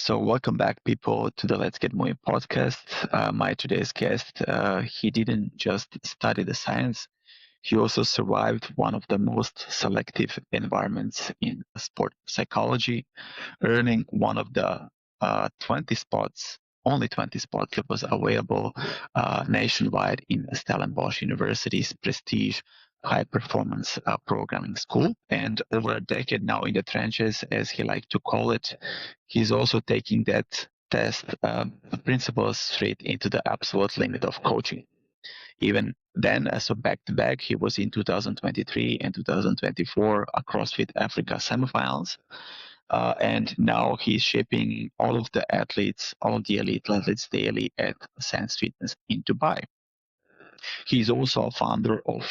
So welcome back, people, to the Let's Get Moving podcast. My today's guest, he didn't just study the science, he also survived one of the most selective environments in sport psychology, earning one of the 20 spots, only 20 spots that was available nationwide in Stellenbosch University's prestige high performance programming school. And over a decade now in the trenches, as he liked to call it, he's also taking that test principles straight into the absolute limit of coaching. Even then, so back to back, he was in 2023 and 2024 a CrossFit Africa Semifinals. And now he's shaping all of the athletes, all of the elite athletes daily at Sense Fitness in Dubai. He's also a founder of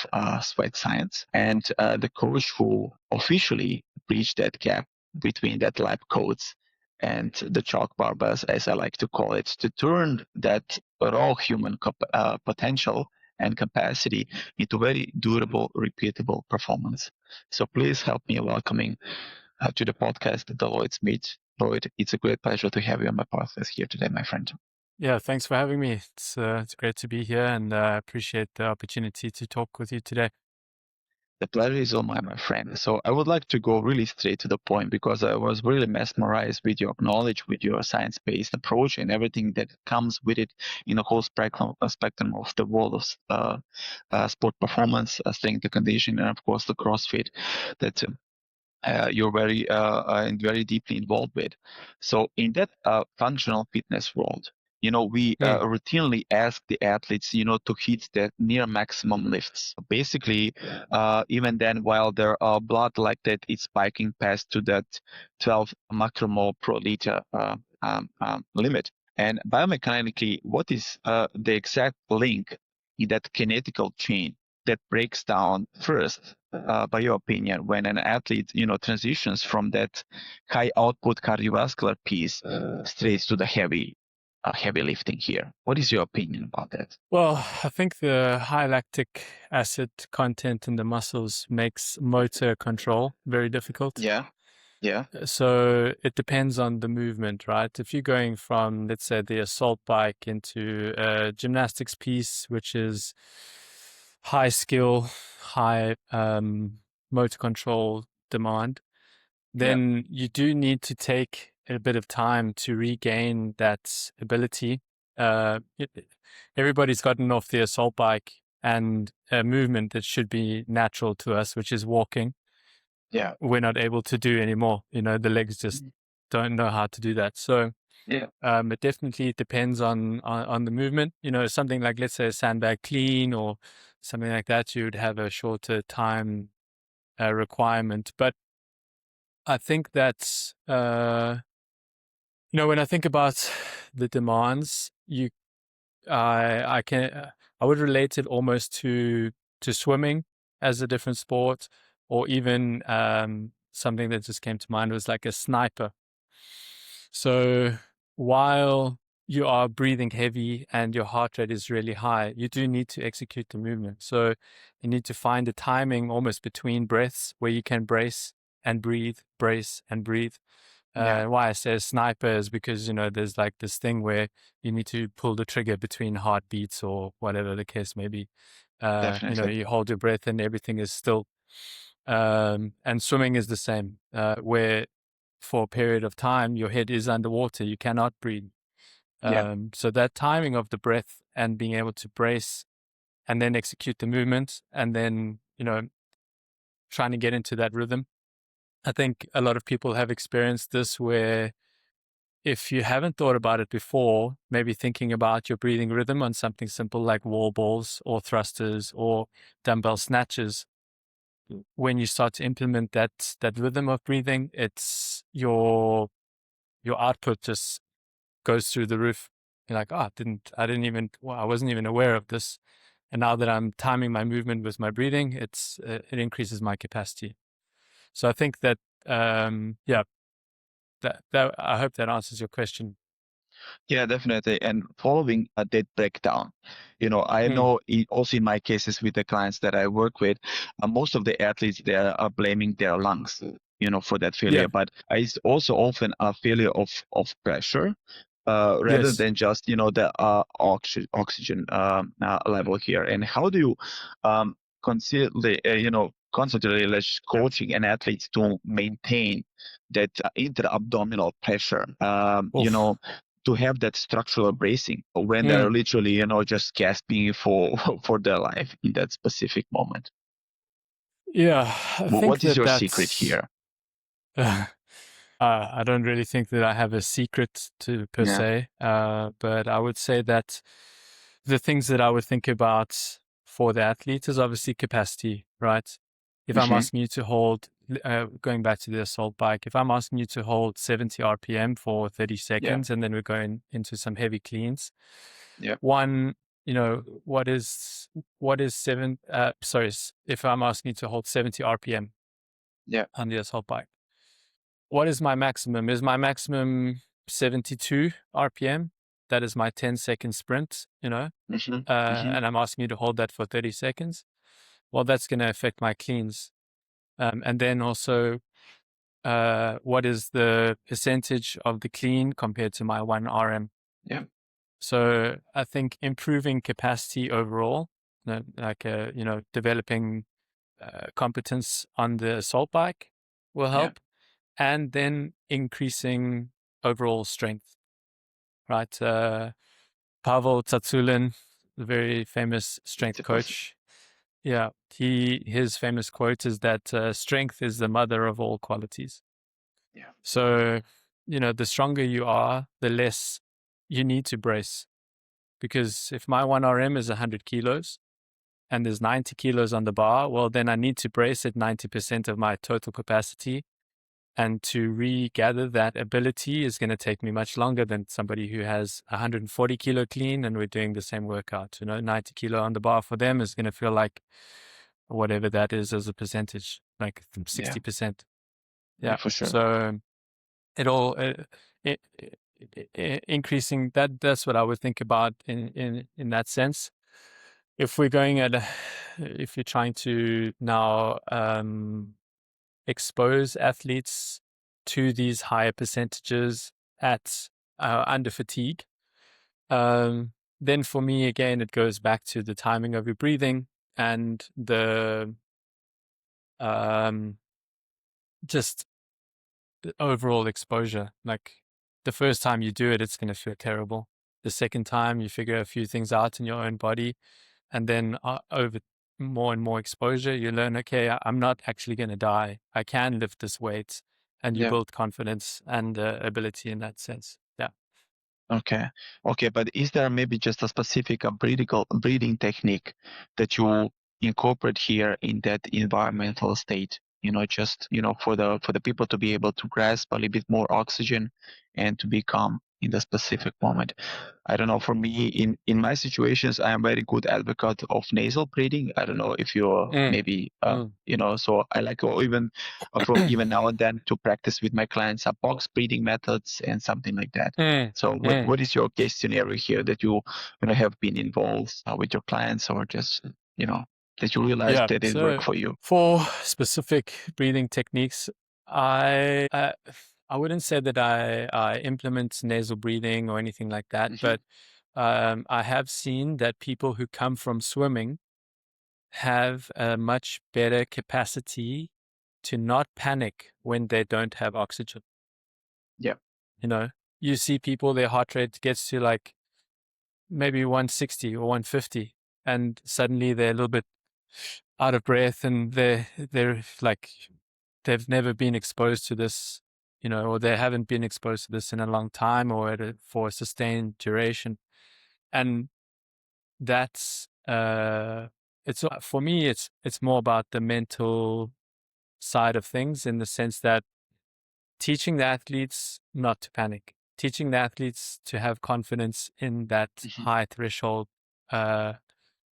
Sweat Science and the coach who officially bridged that gap between that lab coats and the chalk barbells, as I like to call it, to turn that raw human potential and capacity into very durable, repeatable performance. So please help me welcoming to the podcast, the Lloyd Smith. Lloyd, it's a great pleasure to have you on my podcast here today, my friend. Yeah, thanks for having me. It's great to be here, and I appreciate the opportunity to talk with you today. The pleasure is all mine, my friend. So I would like to go really straight to the point because I was really mesmerized with your knowledge, with your science-based approach and everything that comes with it in the whole spectrum of the world of sport performance, strength and conditioning, and of course the CrossFit that you're very deeply involved with. So in that functional fitness world, we routinely ask the athletes, to hit the near maximum lifts. Basically, even then, while their blood like that is spiking past to that 12 macromole per liter limit. And biomechanically, what is the exact link in that kinetical chain that breaks down first, by your opinion, when an athlete, transitions from that high output cardiovascular piece straight to the heavy lifting here? What is your opinion about that? Well, I think the high lactic acid content in the muscles makes motor control very difficult. Yeah. So it depends on the movement, right? If you're going from, let's say, the assault bike into a gymnastics piece, which is high skill, high motor control demand, then you do need to take a bit of time to regain that ability. Everybody's gotten off the assault bike and a movement that should be natural to us, which is walking. Yeah. We're not able to do anymore. The legs just don't know how to do that. So it definitely depends on the movement. Something like, let's say, a sandbag clean or something like that, you would have a shorter time requirement. But I think that's, when I think about the demands, I would relate it almost to swimming as a different sport, or even something that just came to mind was like a sniper. So while you are breathing heavy and your heart rate is really high, you do need to execute the movement. So you need to find the timing almost between breaths where you can brace and breathe, brace and breathe. Why I say sniper is because, there's like this thing where you need to pull the trigger between heartbeats or whatever the case may be. Definitely. You hold your breath and everything is still. And swimming is the same, where for a period of time, your head is underwater. You cannot breathe. So that timing of the breath and being able to brace and then execute the movement and then, trying to get into that rhythm. I think a lot of people have experienced this where if you haven't thought about it before, maybe thinking about your breathing rhythm on something simple like wall balls or thrusters or dumbbell snatches, when you start to implement that rhythm of breathing, it's your output just goes through the roof. You're like, I wasn't even aware of this. And now that I'm timing my movement with my breathing, it increases my capacity. So I think that, that I hope that answers your question. Yeah, definitely. And following that breakdown, I know also in my cases with the clients that I work with, most of the athletes, they are blaming their lungs. for that Yeah. failure, but it's also often a failure of pressure, rather Yes. than just the oxygen level here. And how do you consider constantly coaching an athlete to maintain that intra-abdominal pressure, Oof. to have that structural bracing when they're Mm. literally just gasping for for their life in that specific moment? Yeah, I think What is that your secret that's. here? I don't really think that I have a secret to per Yeah. se, but I would say that the things that I would think about for the athlete is obviously capacity, right? If I'm Hmm. asking you to hold, going back to the assault bike, if I'm asking you to hold 70 RPM for 30 Yeah. seconds and then we're going into some heavy cleans, Yeah. one, what is if I'm asking you to hold 70 RPM Yeah. on the assault bike, what is my maximum? Is my maximum 72 RPM? That is my 10-second sprint, Hmm. Hmm. and I'm asking you to hold that for 30 seconds. Well, that's going to affect my cleans. And then also, what is the percentage of the clean compared to my 1 RM? Yeah. So I think improving capacity overall, developing competence on the assault bike will Yeah. help, and then increasing overall strength, right? Pavel Tsatsouline, the very famous strength It's coach. Yeah, his famous quote is that strength is the mother of all qualities. Yeah. So, the stronger you are, the less you need to brace. Because if my 1 RM is 100 kilos and there's 90 kilos on the bar, well, then I need to brace at 90% of my total capacity. And to regather that ability is going to take me much longer than somebody who has 140 kilo clean and we're doing the same workout. 90 kilo on the bar for them is going to feel like whatever that is as a percentage, like Yeah. 60%. Yeah, Yeah. for sure. So it all increasing that's what I would think about in that sense. If we're going if you're trying to now expose athletes to these higher percentages at under fatigue, then for me again it goes back to the timing of your breathing and the just the overall exposure. Like the first time you do it, it's going to feel terrible. The second time you figure a few things out in your own body, and then over more and more exposure, you learn, okay, I'm not actually going to die. I can lift this weight, and you Yeah. build confidence and ability in that sense. Yeah. Okay. Okay. But is there maybe just a specific breathing technique that you incorporate here in that environmental state? Just for the people to be able to grasp a little bit more oxygen and to be calm in the specific moment. I don't know. For me, in my situations, I am very good advocate of nasal breathing. I don't know if you're Mm, maybe mm. So I like even from even now and then to practice with my clients a box breathing methods and something like that. Mm, So mm. what is your case scenario here that you have been involved with your clients, or just that you realized Yeah. that it worked So for you? for specific breathing techniques, I wouldn't say that I implement nasal breathing or anything like that, Hmm. but I have seen that people who come from swimming have a much better capacity to not panic when they don't have oxygen. Yeah. You know, you see people, their heart rate gets to like maybe 160 or 150, and suddenly they're a little bit out of breath, and they're like they've never been exposed to this, or they haven't been exposed to this in a long time or for a sustained duration, and that's it's for me it's more about the mental side of things, in the sense that teaching the athletes not to panic, teaching the athletes to have confidence in that Hmm. high threshold uh,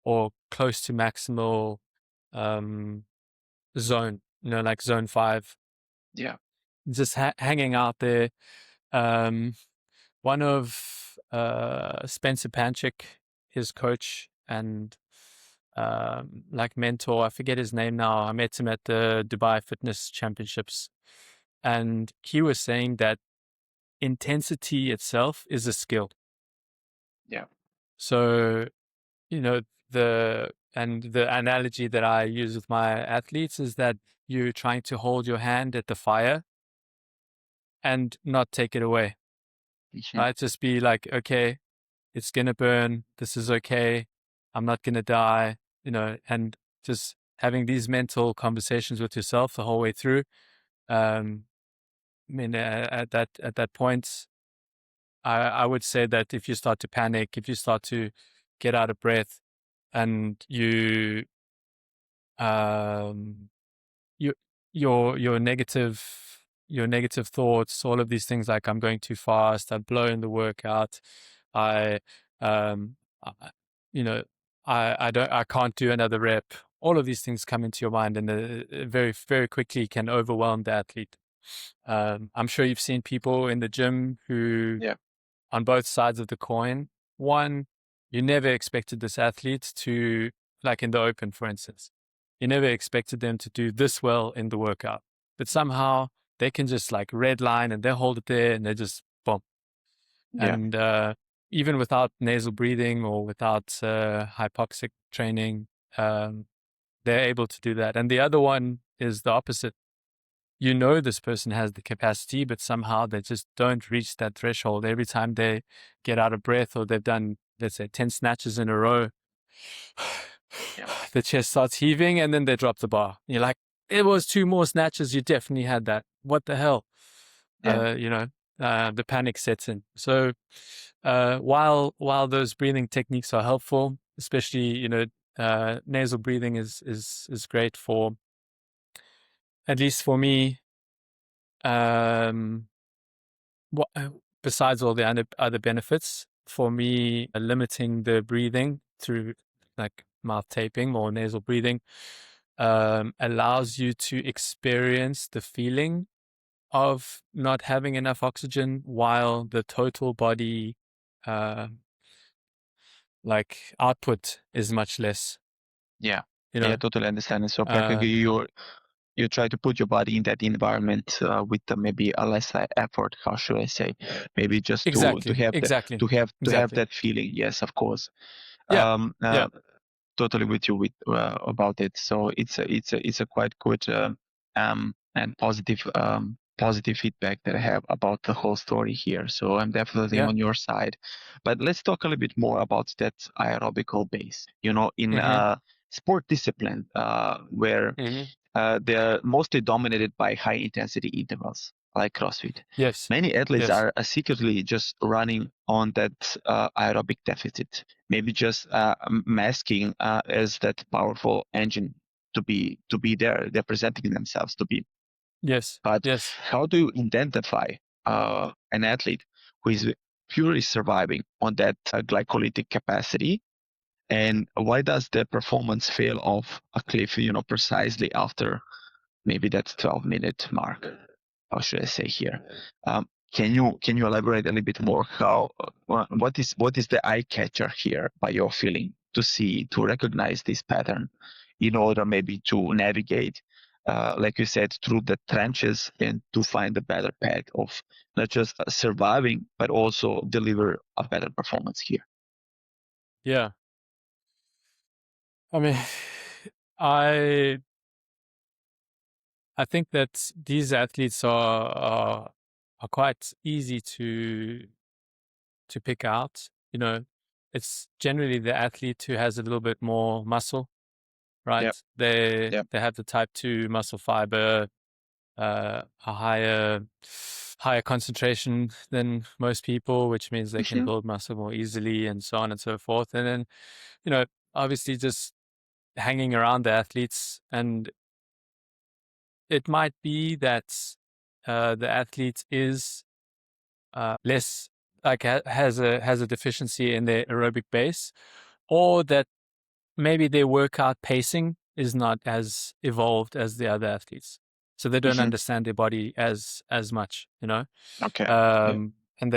or close to maximal um, zone, like zone 5, Yeah. just hanging out there. Um, one of Spencer Panchik, his coach and like mentor. I forget his name now. I met him at the Dubai Fitness Championships, and he was saying that intensity itself is a skill. Yeah. So, you know, the analogy that I use with my athletes is that you're trying to hold your hand at the fire and not take it away, right? Just be like, okay, it's going to burn. This is okay. I'm not going to die, and just having these mental conversations with yourself the whole way through. I mean, at that point, I would say that if you start to panic, if you start to get out of breath, and um, you your negative thoughts, all of these things like I'm going too fast, I'm blowing the workout, I um, I- you know, I can't do another rep. All of these things come into your mind, and very very quickly can overwhelm the athlete. I'm sure you've seen people in the gym who, Yeah. on both sides of the coin. One, you never expected this athlete to, like in the open, for instance, you never expected them to do this well in the workout, but somehow they can just like red line and they hold it there and they just boom. Yeah. And even without nasal breathing or without hypoxic training, um, they're able to do that. And the other one is the opposite. This person has the capacity, but somehow they just don't reach that threshold. Every time they get out of breath or they've done, let's say, 10 snatches in a row, Yeah. the chest starts heaving and then they drop the bar. You're like, it was 2 more snatches. You definitely had that. What the hell? Yeah. The panic sets in. So while those breathing techniques are helpful, especially, nasal breathing is great for, at least for me, um, what, besides all the other benefits, for me, limiting the breathing through like mouth taping or nasal breathing allows you to experience the feeling of not having enough oxygen while the total body uh, like output is much less. Yeah. You Yeah, know, totally understand. And so uh, practically you try to put your body in that environment with maybe a less effort. How should I say? Maybe just to exactly, have the exactly, to have exactly. that feeling. Yes, of course. Yeah, Um, yeah, uh, Totally with you about it. So it's a quite good and positive feedback that I have about the whole story here. So I'm definitely yeah. on your side. But let's talk a little bit more about that aerobical base. In Mm-hmm, sport discipline where mm-hmm. they're mostly dominated by high intensity intervals like CrossFit. Yes, Many athletes yes, are secretly just running on that aerobic deficit, maybe just masking as that powerful engine to be there. They're presenting themselves to be. yes, But yes. how do you identify an athlete who is purely surviving on that glycolytic capacity? And why does the performance fail off a cliff, precisely after maybe that 12-minute mark? How should I say here? Can you elaborate a little bit more? What is the eye catcher here by your feeling to recognize this pattern, in order maybe to navigate, like you said, through the trenches and to find a better path of not just surviving but also deliver a better performance here. Yeah. I mean, I I think that these athletes are quite easy to pick out. It's generally the athlete who has a little bit more muscle, right? Yep. They have the type 2 muscle fiber, a higher concentration than most people, which means they can Yep. build muscle more easily, and so on and so forth. And then, you know, obviously just hanging around the athletes, and it might be that the athlete is less, like has a deficiency in their aerobic base, or that maybe their workout pacing is not as evolved as the other athletes, so they don't Hmm. understand their body as much, Okay. Yeah. and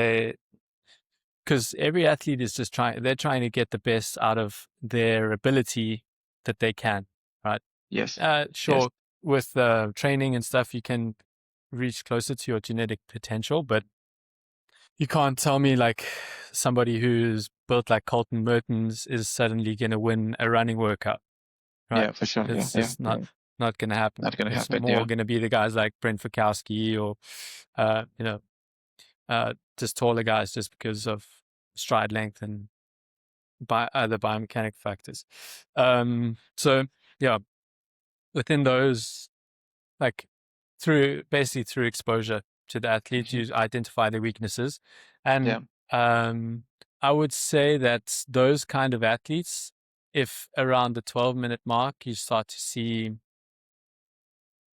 because every athlete is just they're trying to get the best out of their ability that they can, right? Yes. Sure, with training and stuff, you can reach closer to your genetic potential, but you can't tell me like somebody who's built like Colton Mertens is suddenly going to win a running workout, right? Yeah, for sure. It's just not going to happen. Not gonna It's happen. more going to be the guys like Brent Fikowski or, just taller guys just because of stride length and by other biomechanic factors. So yeah, within those, like basically through exposure to the athlete, you identify their weaknesses. And I would say that those kind of athletes, if around the 12-minute mark, you start to see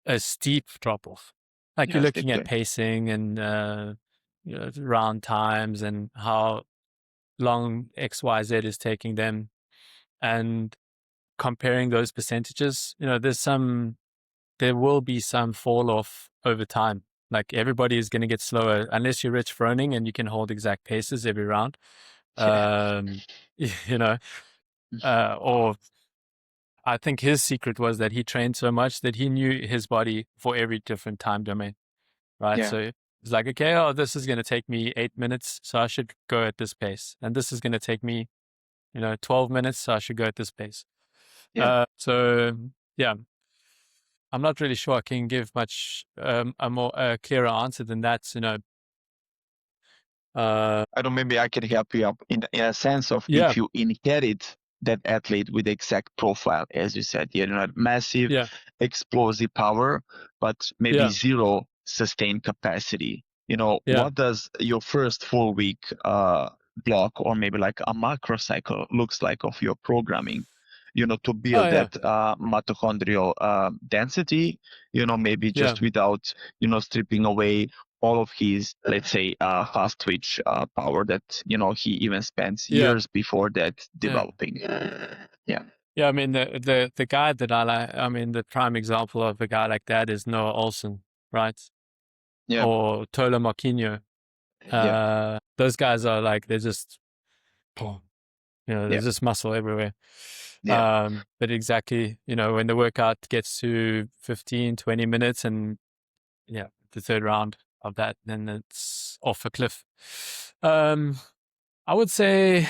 a steep drop off. Like you're looking at pacing and round times and how long XYZ is taking them, and comparing those percentages, there will be some fall off over time. Like everybody is going to get slower unless you're Rich Froning and you can hold exact paces every round. You know, or I think his secret was that he trained so much that he knew his body for every different time domain, right? Yeah. So it's like, okay, this is going to take me 8 minutes, so I should go at this pace. And this is going to take me, 12 minutes, so I should go at this pace. So yeah, I'm not really sure I can give much a more clearer answer than that. I don't. Maybe I can help you up in a sense of Yeah, if you inherit that athlete with the exact profile, as you said, massive, yeah, explosive power, but maybe yeah, zero sustained capacity. yeah. What does your first full week block or maybe like a macro cycle looks like of your programming? To Oh build yeah, that mitochondrial density. Maybe yeah, just without stripping away all of his, let's say, fast twitch power that he even spends yeah, years before that yeah. developing. Yeah. Yeah, I mean the guy that I like, I mean the prime example of a guy like that is Noah Olsen, right? Yeah. Or Tola Marquinhos. Yeah. Those guys are like they're just, Yeah. there's just muscle everywhere. Yeah. But exactly, when the workout gets to 15, 20 minutes and the third round of that, then it's off a cliff. I would say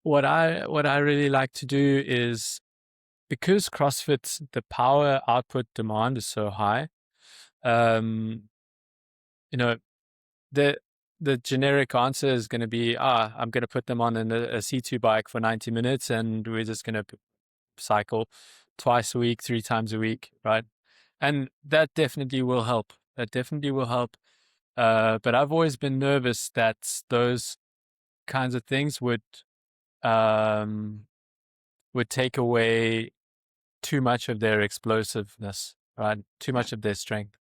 what I really like to do is, because CrossFit, the power output demand is so high, um, you know, the the generic answer is going to be, I'm going to put them on a C2 bike for 90 minutes and we're just going to cycle twice a week, 3 times a week, right? And that definitely will help. That definitely will help. But I've always been nervous that those kinds of things um, would take away too much of their explosiveness, right? Too much of their strength.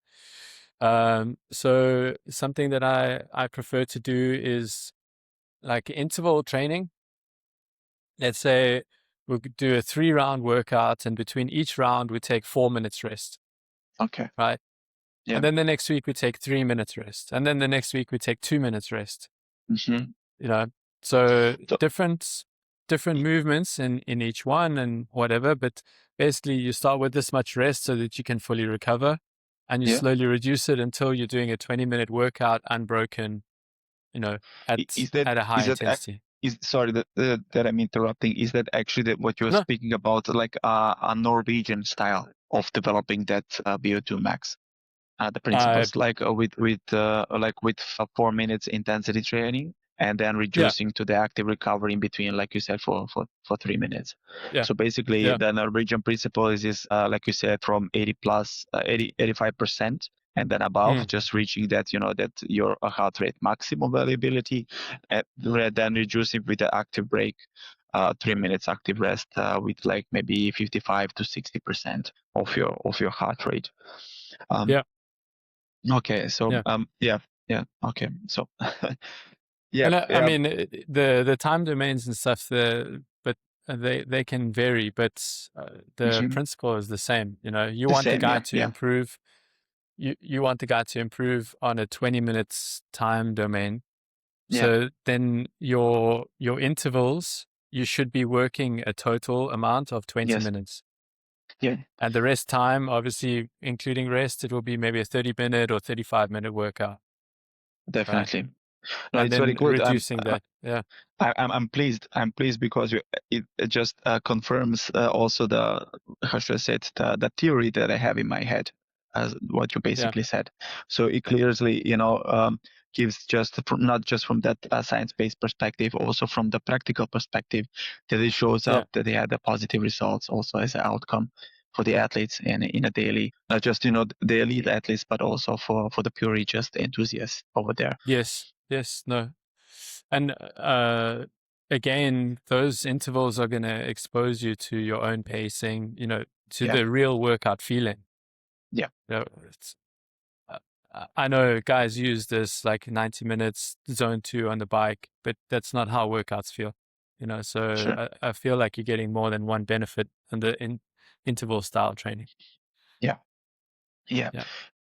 So something that I prefer to do is like interval training. Let's say we'll do a 3-round workout, and between each round we take 4 minutes rest. Okay. Right. Yeah. And then the next week we take 3 minutes rest. And then the next week we take 2 minutes rest. Mm-hmm. So different movements in each one and whatever, but basically you start with this much rest so that you can fully recover, and you slowly reduce it until you're doing a 20-minute workout unbroken, at Is that a high is that intensity. sorry that I'm interrupting. Is that actually what you're No, speaking about, like a Norwegian style of developing that VO2 max? The I principles like with 4 minutes intensity training and then yeah, reducing to the active recovery in between, like you said, for 3 minutes. yeah, So basically yeah, the Norwegian principle is like you said, from 85% and then above, mm, just reaching that, that your heart rate maximum variability, and then reducing with the active break, 3 minutes active rest, with like maybe 55 to 60% of your heart rate. Um, yeah, Okay, so yeah. yeah, okay, so yeah, And I yeah, mean, the time domains and stuff, but they can vary, but the mhm, principle is the same. You the want the same, guy yeah, to yeah, improve. You want the guy to improve on a 20 minutes time domain. yeah, So then your intervals, you should be working a total amount of 20 minutes. Yeah. And the rest time, obviously, including rest, it will be maybe a 30-minute or 35-minute workout. Definitely. Right? No, And it's very then good. reducing that. Yeah. I'm pleased. I'm pleased because it just confirms also how should I say it, the theory that I have in my head, as what you basically said. So it clearly, gives not just from that science-based perspective, also from the practical perspective, that it shows up that they had the positive results also as an outcome for the athletes and in a daily, not just the elite athletes, but also for the pure just enthusiasts over there. Yes. No. And again, those intervals are going to expose you to your own pacing, to the real workout feeling. Yeah. I know guys use this like 90 minutes zone 2 on the bike, but that's not how workouts feel. So Sure. I feel like you're getting more than one benefit in the interval style training. Yeah,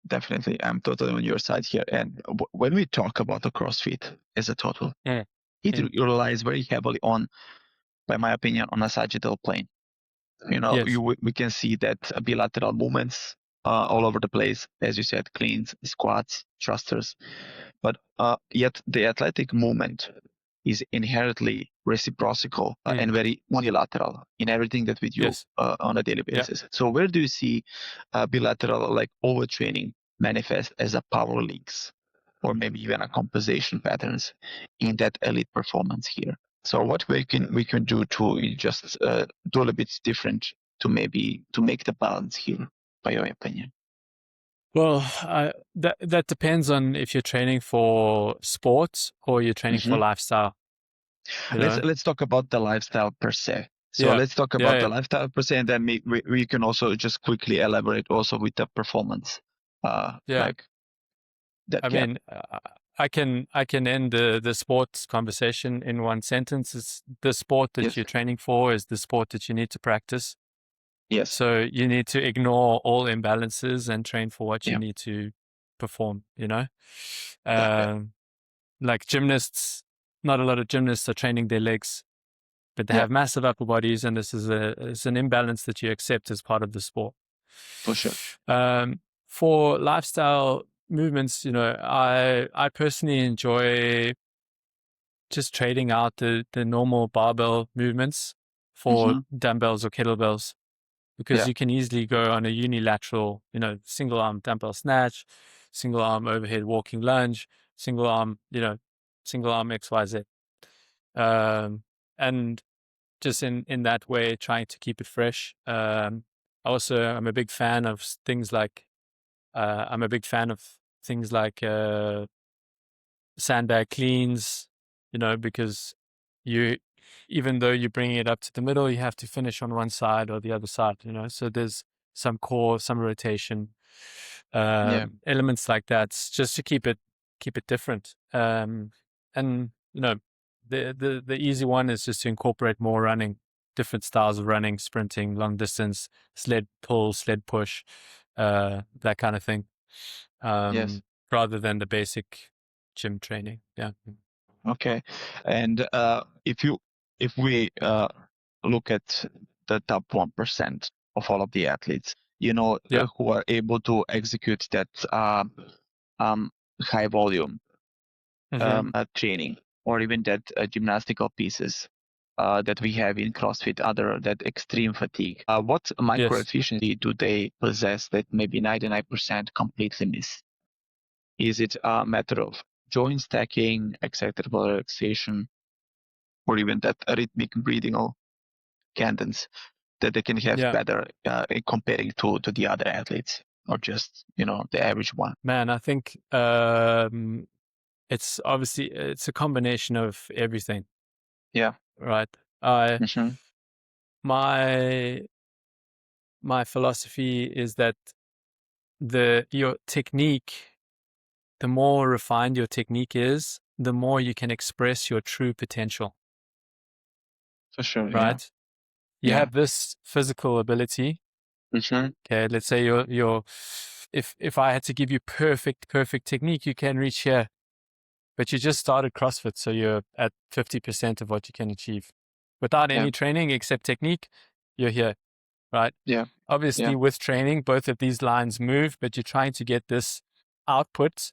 definitely. I'm totally on your side here. And when we talk about the CrossFit as a total, it relies very heavily on, by my opinion, on a sagittal plane. We can see that bilateral movements all over the place, as you said, cleans, squats, thrusters. But yet the athletic movement is inherently reciprocal and very unilateral in everything that we do on a daily basis. So where do you see bilateral like overtraining manifest as a power leaks or maybe even a compensation patterns in that elite performance here? So what we can do to just do a little bit different to make the balance here, by your opinion? Well, that depends on if you're training for sports or you're training for lifestyle. Let's talk about the lifestyle per se. So let's talk about the lifestyle per se, and then we can also just quickly elaborate also with the performance. Like that. I mean, I can end the sports conversation in one sentence. It's the sport that you're training for is the sport that you need to practice. Yes. So you need to ignore all imbalances and train for what you need to perform, like gymnasts, not a lot of gymnasts are training their legs, but they have massive upper bodies, and this is it's an imbalance that you accept as part of the sport. For sure. For lifestyle movements, I personally enjoy just trading out the normal barbell movements for dumbbells or kettlebells, because you can easily go on a unilateral, single arm dumbbell snatch, single arm overhead walking lunge, single arm XYZ. And just in that way, trying to keep it fresh. Also, I'm a big fan of things like sandbag cleans, because even though you're bringing it up to the middle, you have to finish on one side or the other side, so there's some core, some rotation, elements like that, just to keep it different. And the easy one is just to incorporate more running, different styles of running, sprinting, long distance, sled pull, sled push, that kind of thing. Rather than the basic gym training. Yeah. Okay. And if we look at the top 1% of all of the athletes, who are able to execute that high volume training, or even that gymnastical pieces that we have in CrossFit, that extreme fatigue. What micro efficiency do they possess that maybe 99% completely miss? Is it a matter of joint stacking, acceptable relaxation, or even that rhythmic breathing or cadence that they can have better in comparing to the other athletes, or just the average one? Man, I think it's a combination of everything. Yeah. Right. My philosophy is that your technique, the more refined your technique is, the more you can express your true potential. For sure. Right. You have this physical ability. Okay. Let's say if I had to give you perfect technique, you can reach here, but you just started CrossFit, so you're at 50% of what you can achieve. without any training except technique, you're here, right? Yeah. Obviously, with training, both of these lines move, but you're trying to get this output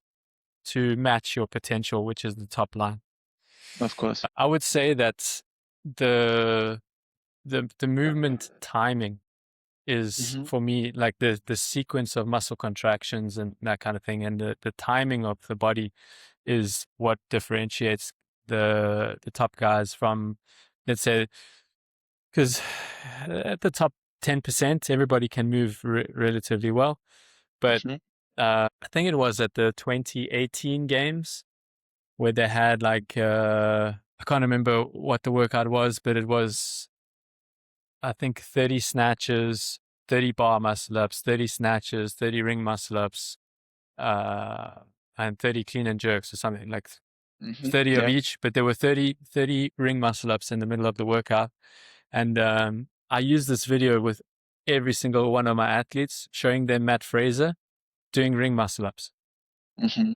to match your potential, which is the top line. Of course. I would say that the movement timing is for me like the sequence of muscle contractions and that kind of thing, and the timing of the body is what differentiates the top guys from, let's say, because at the top 10%, everybody can move relatively well. But I think it was at the 2018 games where they had like, I can't remember what the workout was, but it was, I think 30 snatches, 30 bar muscle ups, 30 snatches, 30 ring muscle ups, and 30 clean and jerks or something like 30 of each, but there were 30 ring muscle ups in the middle of the workout. And I used this video with every single one of my athletes, showing them Matt Fraser doing ring muscle ups.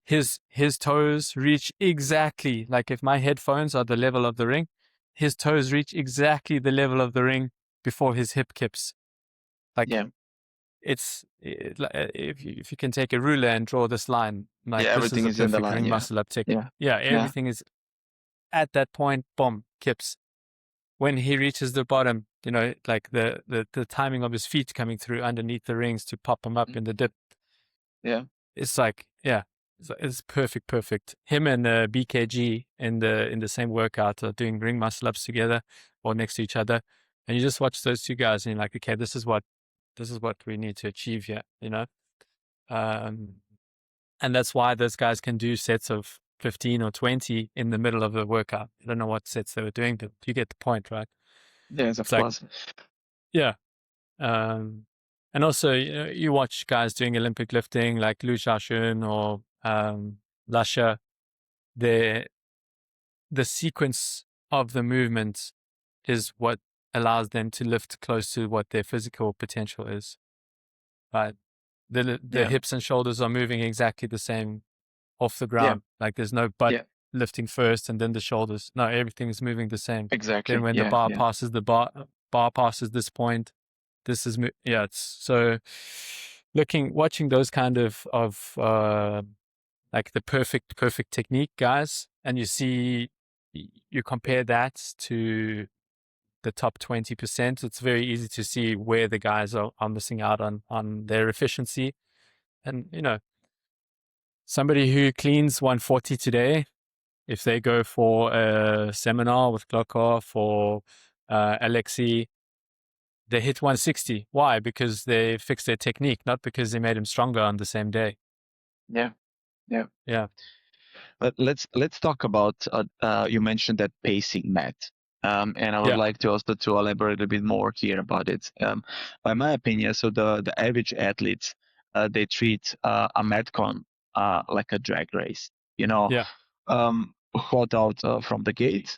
His toes reach exactly, like if my headphones are the level of the ring, his toes reach exactly the level of the ring before his hip kips. Like if you can take a ruler and draw this line, like this is a perfect ring muscle up tick. Everything is at that point, boom, kips. When he reaches the bottom, you know, like the timing of his feet coming through underneath the rings to pop him up in the dip. Yeah. It's like, it's perfect. Him and BKG in the same workout are doing ring muscle ups together or next to each other. And you just watch those two guys and you're like, okay, this is what we need to achieve here, you know? And that's why those guys can do sets of 15 or 20 in the middle of the workout. I don't know what sets they were doing, but you get the point, right? Yes, of course. Yeah. And also, you watch guys doing Olympic lifting like Lu Xiaoxun or Lasha. The sequence of the movement is what allows them to lift close to what their physical potential is. Right? The hips and shoulders are moving exactly the same off the ground. Like there's no butt lifting first and then the shoulders. No, everything is moving the same. Exactly. Then when the bar passes bar passes this point, this is it's so watching those kind of like the perfect technique guys, and you compare that to the top 20%. It's very easy to see where the guys are missing out on their efficiency. And somebody who cleans 140 today, if they go for a seminar with Klokov or Alexei, they hit 160. Why? Because they fixed their technique, not because they made him stronger on the same day. Yeah. But let's talk about you mentioned that pacing, Matt. And I would like to also to elaborate a bit more here about it. By my opinion, so the average athletes, they treat a Metcon like a drag race. Hot out from the gate,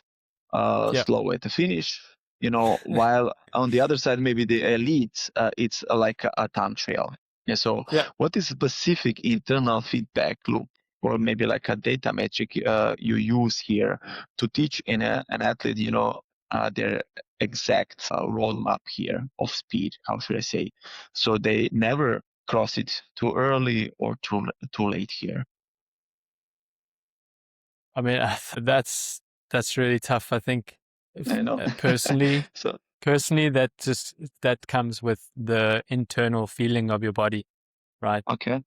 slow at the finish. While on the other side, maybe the elites, it's like a time trial. So what is specific internal feedback loop or maybe like a data metric you use here to teach an athlete, their exact roadmap here of speed, how should I say, so they never cross it too early or too late here? I mean, that's really tough. I think I know. personally, that comes with the internal feeling of your body, right? Okay.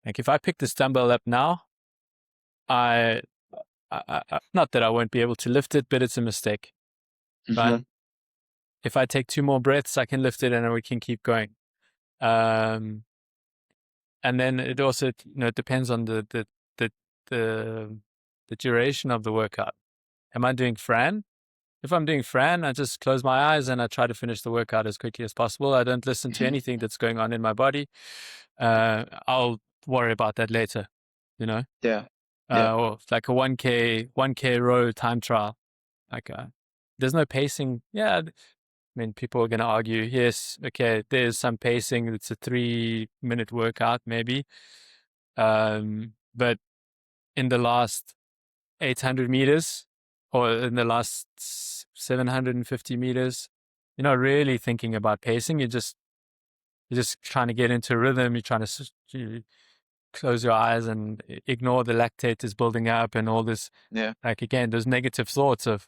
Like if I pick this dumbbell up now, I not that I won't be able to lift it, but it's a mistake, right? If I take 2 more breaths, I can lift it and we can keep going. And then it also, depends on the duration of the workout. Am I doing Fran? If I'm doing Fran, I just close my eyes and I try to finish the workout as quickly as possible. I don't listen to anything that's going on in my body. I'll worry about that later, Or like a 1K row time trial. Like there's no pacing. Yeah, I mean, people are going to argue, yes, okay, there's some pacing. It's a 3-minute workout, maybe. But in the last 800 meters or in the last 750 meters, you're not really thinking about pacing. You're just trying to get into a rhythm. You're trying to close your eyes and ignore the lactate is building up and all this. Yeah. Like, again, those negative thoughts of,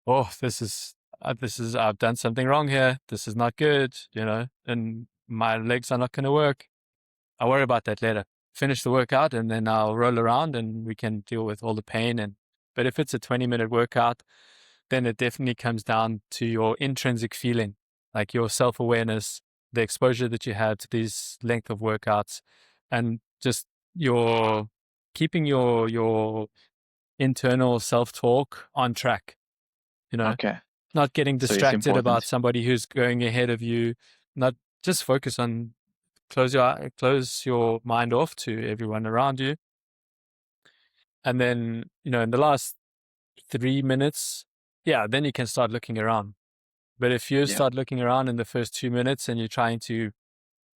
oh, this is I've done something wrong here. This is not good, and my legs are not going to work. I'll worry about that later. Finish the workout and then I'll roll around and we can deal with all the pain. But if it's a 20-minute workout, then it definitely comes down to your intrinsic feeling, like your self-awareness, the exposure that you had to these length of workouts, and just your keeping your internal self-talk on track, Okay. not getting So it's distracted about important. somebody who's going ahead of you, not just focus on close your mind off to everyone around you. And then, in the last 3 minutes, then you can start looking around. But if you Yeah. start looking around in the first 2 minutes and you're trying to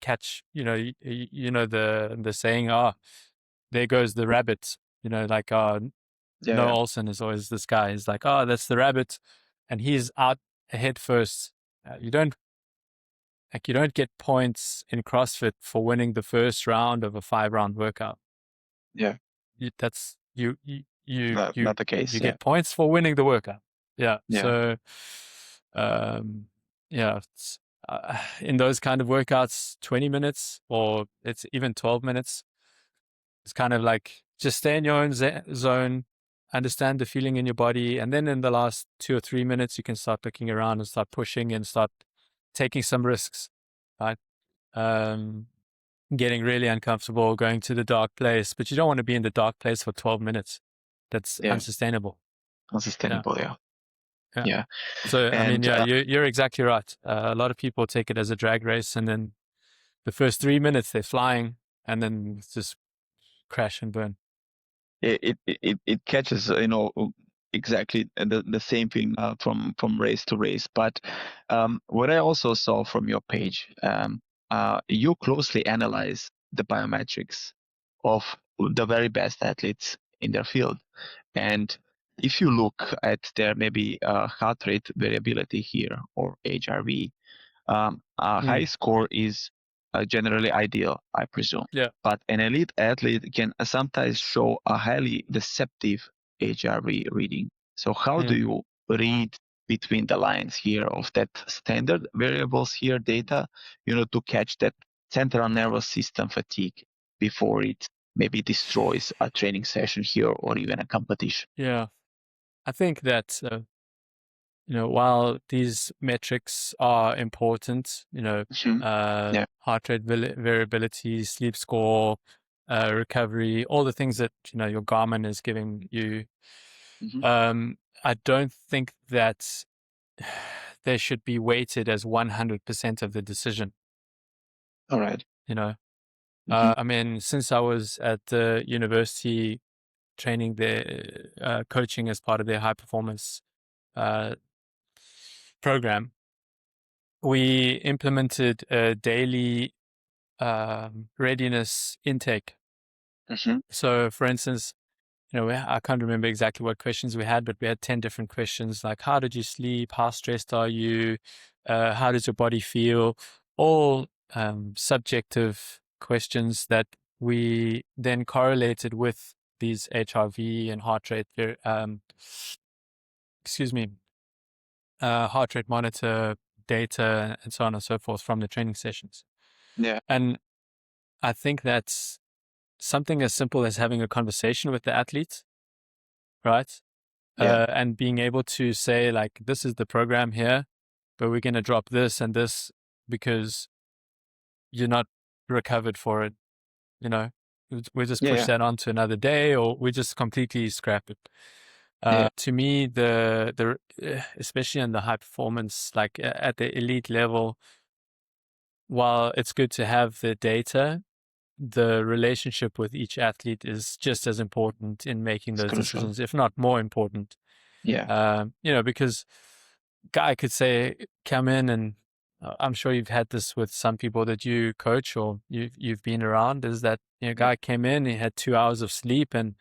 catch, the saying, there goes the rabbit, like, Noah Yeah. Olsen is always this guy. He's like, that's the rabbit. And he's out ahead first. You don't get points in CrossFit for winning the first round of a 5-round workout. Yeah. That's you Not the case. you Yeah. get points for winning the workout. Yeah. Yeah. So, it's, in those kind of workouts, 20 minutes or it's even 12 minutes. It's kind of like just stay in your own zone, understand the feeling in your body. And then in the last 2 or 3 minutes, you can start looking around and start pushing and start taking some risks, right? Getting really uncomfortable, going to the dark place, but you don't want to be in the dark place for 12 minutes. That's Yeah. unsustainable. Unsustainable. Yeah. Yeah. So, I mean, And you're exactly right. A lot of people take it as a drag race, and then the first 3 minutes they're flying, and then it's just crash and burn. it catches, exactly the same thing from race to race. But what I also saw from your page, you closely analyze the biometrics of the very best athletes in their field. And if you look at their maybe heart rate variability here or HRV, a high score is generally ideal, I presume. Yeah. But an elite athlete can sometimes show a highly deceptive HRV reading. So how do you read between the lines here of that standard variables here data, to catch that central nervous system fatigue before it maybe destroys a training session here or even a competition? Yeah. I think that, while these metrics are important, Yeah. heart rate variability, sleep score, recovery, all the things that, your Garmin is giving you, I don't think that they should be weighted as 100% of the decision. All right. I mean, since I was at the university training their coaching as part of their high performance program, we implemented a daily readiness intake. So, for instance, I can't remember exactly what questions we had, but we had 10 different questions like, how did you sleep? How stressed are you? How does your body feel? All subjective questions that we then correlated with these HRV and heart rate, heart rate monitor data and so on and so forth from the training sessions. Yeah. And I think that's something as simple as having a conversation with the athlete, right? Yeah. And being able to say, like, this is the program here, but we're going to drop this and this because you're not recovered for it. We just push that on to another day, or we just completely scrap it. To me, the especially in the high performance, like at the elite level, while it's good to have the data, the relationship with each athlete is just as important in making those decisions, if not more important. Yeah. Because guy could say, come in, and I'm sure you've had this with some people that you coach or you've been around, is that, guy came in, he had 2 hours of sleep and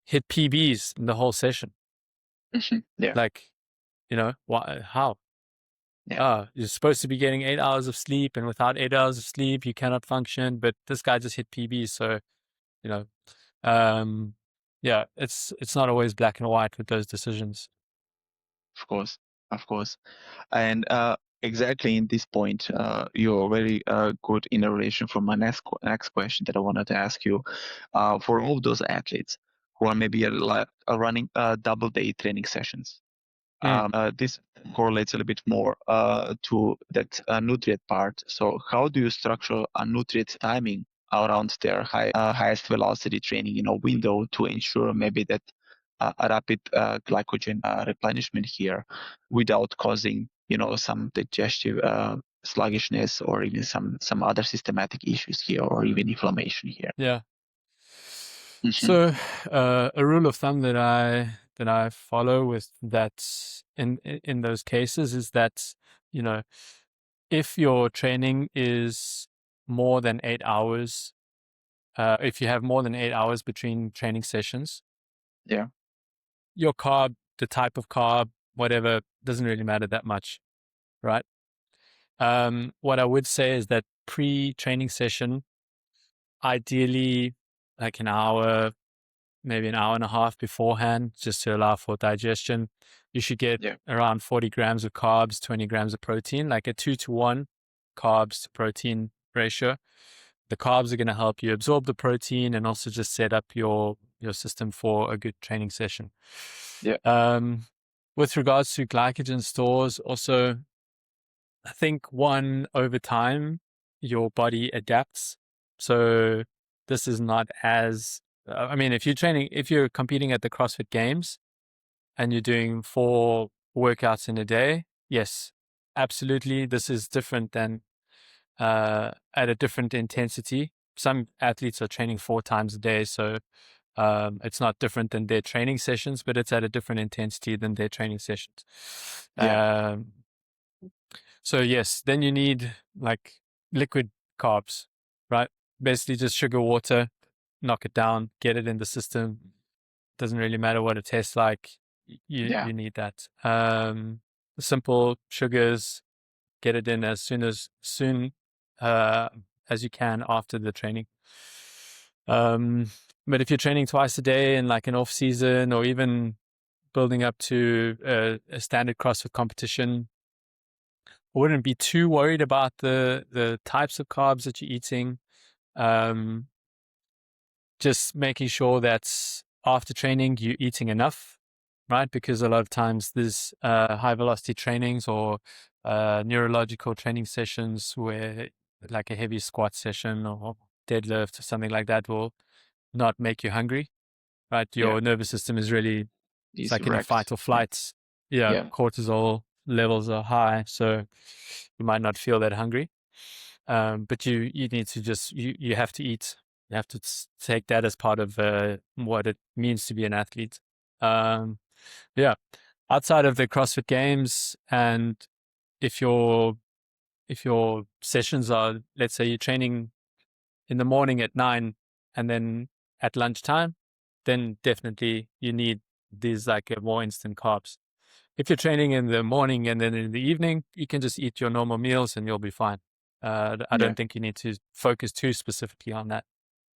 hit PBs in the whole session. Yeah. Like, why, how? Yeah. You're supposed to be getting 8 hours of sleep, and without 8 hours of sleep, you cannot function. But this guy just hit PB, so you know, um, yeah, it's not always black and white with those decisions. Of course. Of course. And exactly in this point, you're very good in a relation from my next question that I wanted to ask you. For all those athletes who are maybe running double day training sessions, Mm, this correlates a little bit more to that nutrient part. So how do you structure a nutrient timing around their highest velocity training, window to ensure maybe that a rapid glycogen replenishment here without causing, some digestive sluggishness or even some other systematic issues here or even inflammation here. yeah. Hmm. So, a rule of thumb that I follow with that in those cases is that, you know, if your training is more than 8 hours, if you have more than 8 hours between training sessions, Yeah. your carb, the type of carb, whatever, doesn't really matter that much, right? What I would say is that pre-training session, ideally like an hour, maybe an hour and a half beforehand, just to allow for digestion. You should get Yeah. around 40 grams of carbs, 20 grams of protein, like a 2-to-1 carbs to protein ratio. The carbs are going to help you absorb the protein and also just set up your system for a good training session. Yeah. With regards to glycogen stores, also, I think over time, your body adapts. So this is not as, I mean, if you're competing at the CrossFit Games and you're doing 4 workouts in a day, yes, absolutely. This is different than at a different intensity. Some athletes are training 4 times a day. So it's not different than their training sessions, but it's at a different intensity than their training sessions. Yeah. Um, so yes, then you need like liquid carbs, right? Basically just sugar, water, knock it down, get it in the system. Doesn't really matter what it tastes like. Yeah. You need that. Simple sugars, get it in as soon uh, as you can after the training. But if you're training twice a day in like an off season or even building up to a standard CrossFit competition, I wouldn't be too worried about the types of carbs that you're eating. Um, just making sure that after training you're eating enough, right? Because a lot of times there's high velocity trainings or neurological training sessions where like a heavy squat session or deadlift or something like that will not make you hungry, right? Yeah. Your nervous system is really, it's Easy like in a fight wrecked. or Yeah. flight. Yeah, Yeah. cortisol levels are high, so you might not feel that hungry. But you need to just you have to eat. You have to take that as part of what it means to be an athlete. Um, yeah, outside of the CrossFit Games, and if your if your sessions are, let's say you're training in the morning at 9 and then at lunchtime, then definitely you need these like more instant carbs. If you're training in the morning and then in the evening, you can just eat your normal meals and you'll be fine. I Yeah. don't think you need to focus too specifically on that.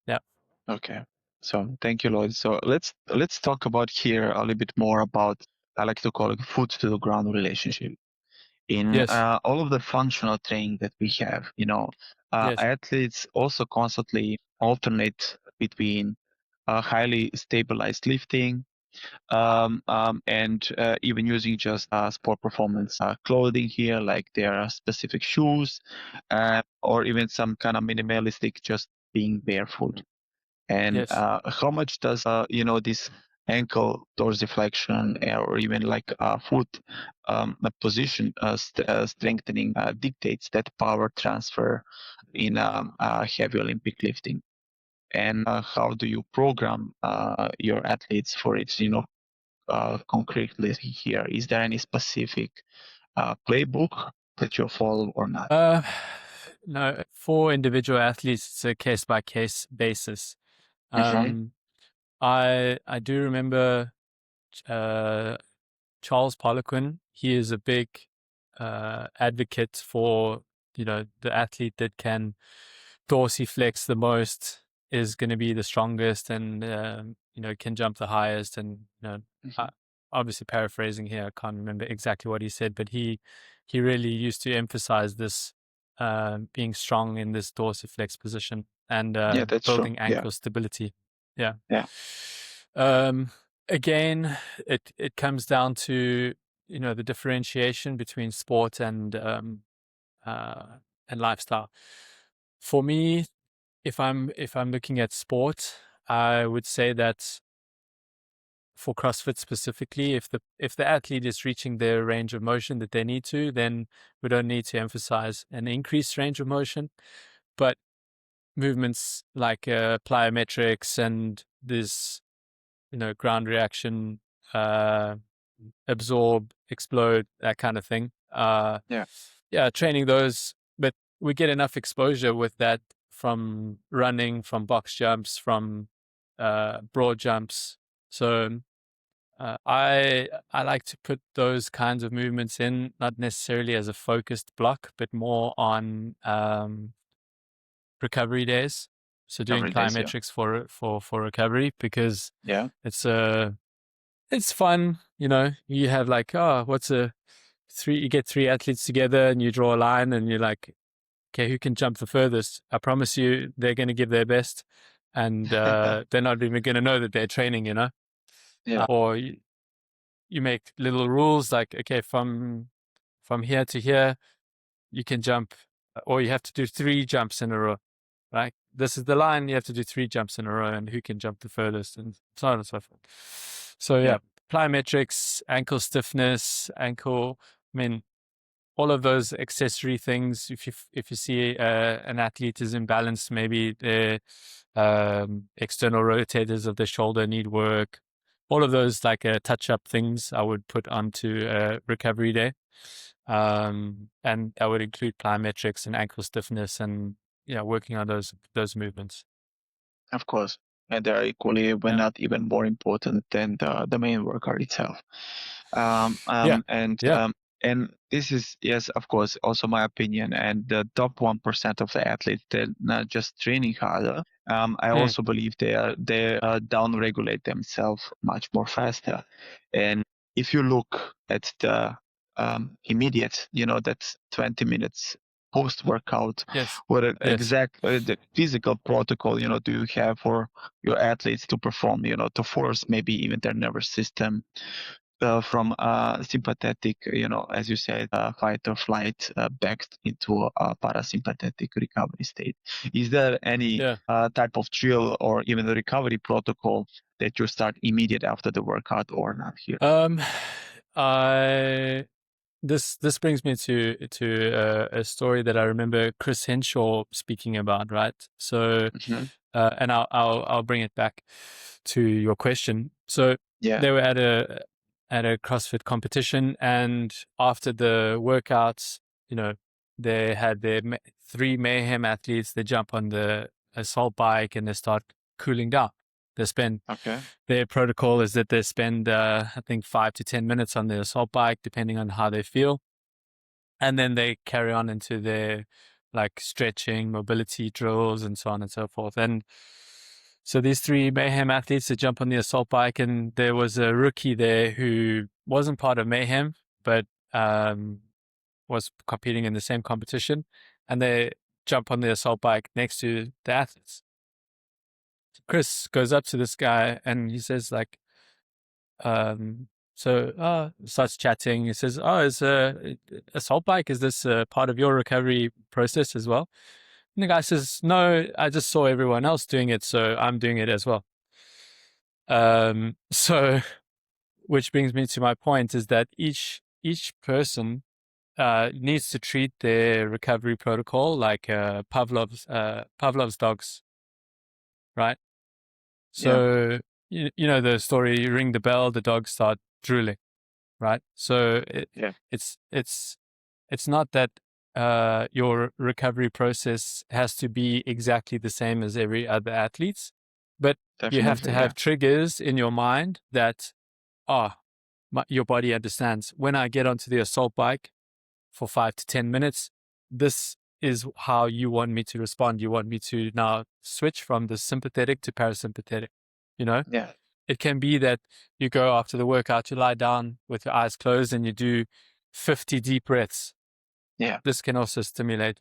Yeah. Okay. So thank you, Lloyd. So let's talk about here a little bit more about, I like to call it, foot to the ground relationship. In Yes. all of the functional training that we have, Yes. athletes also constantly alternate between highly stabilized lifting and even using just sport performance clothing here, like there are specific shoes or even some kind of minimalistic, just being barefoot. And Yes. how much does this ankle dorsiflexion or even like foot position strengthening dictates that power transfer in heavy Olympic lifting? And how do you program your athletes for it? Concretely here, is there any specific playbook that you follow or not? Uh, no, for individual athletes, it's a case by case basis. Hmm. I do remember Charles Poliquin, he is a big advocate for, the athlete that can dorsiflex the most is going to be the strongest and, can jump the highest. And, obviously paraphrasing here, I can't remember exactly what he said, but he really used to emphasize this being strong in this dorsiflex position and building ankle stability. Yeah. Again, it comes down to, the differentiation between sport and lifestyle. For me, if I'm looking at sport, I would say that for CrossFit specifically, if the athlete is reaching their range of motion that they need to, then we don't need to emphasize an increased range of motion. But movements like plyometrics and this, ground reaction, absorb, explode, that kind of thing. Training those, but we get enough exposure with that from running, from box jumps, from broad jumps. So I like to put those kinds of movements in, not necessarily as a focused block, but more on recovery days. So doing plyometrics for recovery, because it's fun. You have like, you get three athletes together and you draw a line and you're like, okay, who can jump the furthest? I promise you they're going to give their best, and they're not even going to know that they're training, or you make little rules like, okay, from here to here, you can jump, or you have to do 3 jumps in a row, right? This is the line, you have to do 3 jumps in a row, and who can jump the furthest, and so on and so forth. So plyometrics, ankle stiffness, all of those accessory things. If you see an athlete is imbalanced, maybe the external rotators of the shoulder need work. All of those like touch-up things I would put onto a recovery day, and that would include plyometrics and ankle stiffness and working on those movements. Of course, and they're equally, when not even more important than the main workout itself. And this is, yes, of course, also my opinion. And the top 1% of the athletes, they're not just training harder. I also believe they down-regulate themselves much more faster. And if you look at the immediate, that's 20 minutes post-workout, what exactly the physical protocol, do you have for your athletes to perform, to force maybe even their nervous system from sympathetic, as you said, fight or flight, back into a parasympathetic recovery state. Is there any type of drill or even a recovery protocol that you start immediate after the workout or not here? This brings me to a story that I remember Chris Henshaw speaking about, right? So, and I'll bring it back to your question. So they were at a CrossFit competition, and after the workouts, they had their 3 mayhem athletes. They jump on the assault bike and they start cooling down. They spend their protocol is that they spend I think 5 to 10 minutes on the assault bike, depending on how they feel, and then they carry on into their like stretching, mobility drills, and so on and so forth. And so these 3 mayhem athletes that jump on the assault bike, and there was a rookie there who wasn't part of mayhem, but was competing in the same competition, and they jump on the assault bike next to the athletes. Chris goes up to this guy and he says like, starts chatting. He says, is assault bike, is this part of your recovery process as well? And the guy says, no, I just saw everyone else doing it, so I'm doing it as well. So, which brings me to my point, is that each person needs to treat their recovery protocol like Pavlov's dogs, right? So you know the story: you ring the bell, the dogs start drooling, right? So it's not that your recovery process has to be exactly the same as every other athlete's, but you have to have triggers in your mind that your body understands when I get onto the assault bike for 5 to 10 minutes, this is how you want me to respond. You want me to now switch from the sympathetic to parasympathetic, you know? Yeah. It can be that you go after the workout, you lie down with your eyes closed and you do 50 deep breaths. Yeah. This can also stimulate,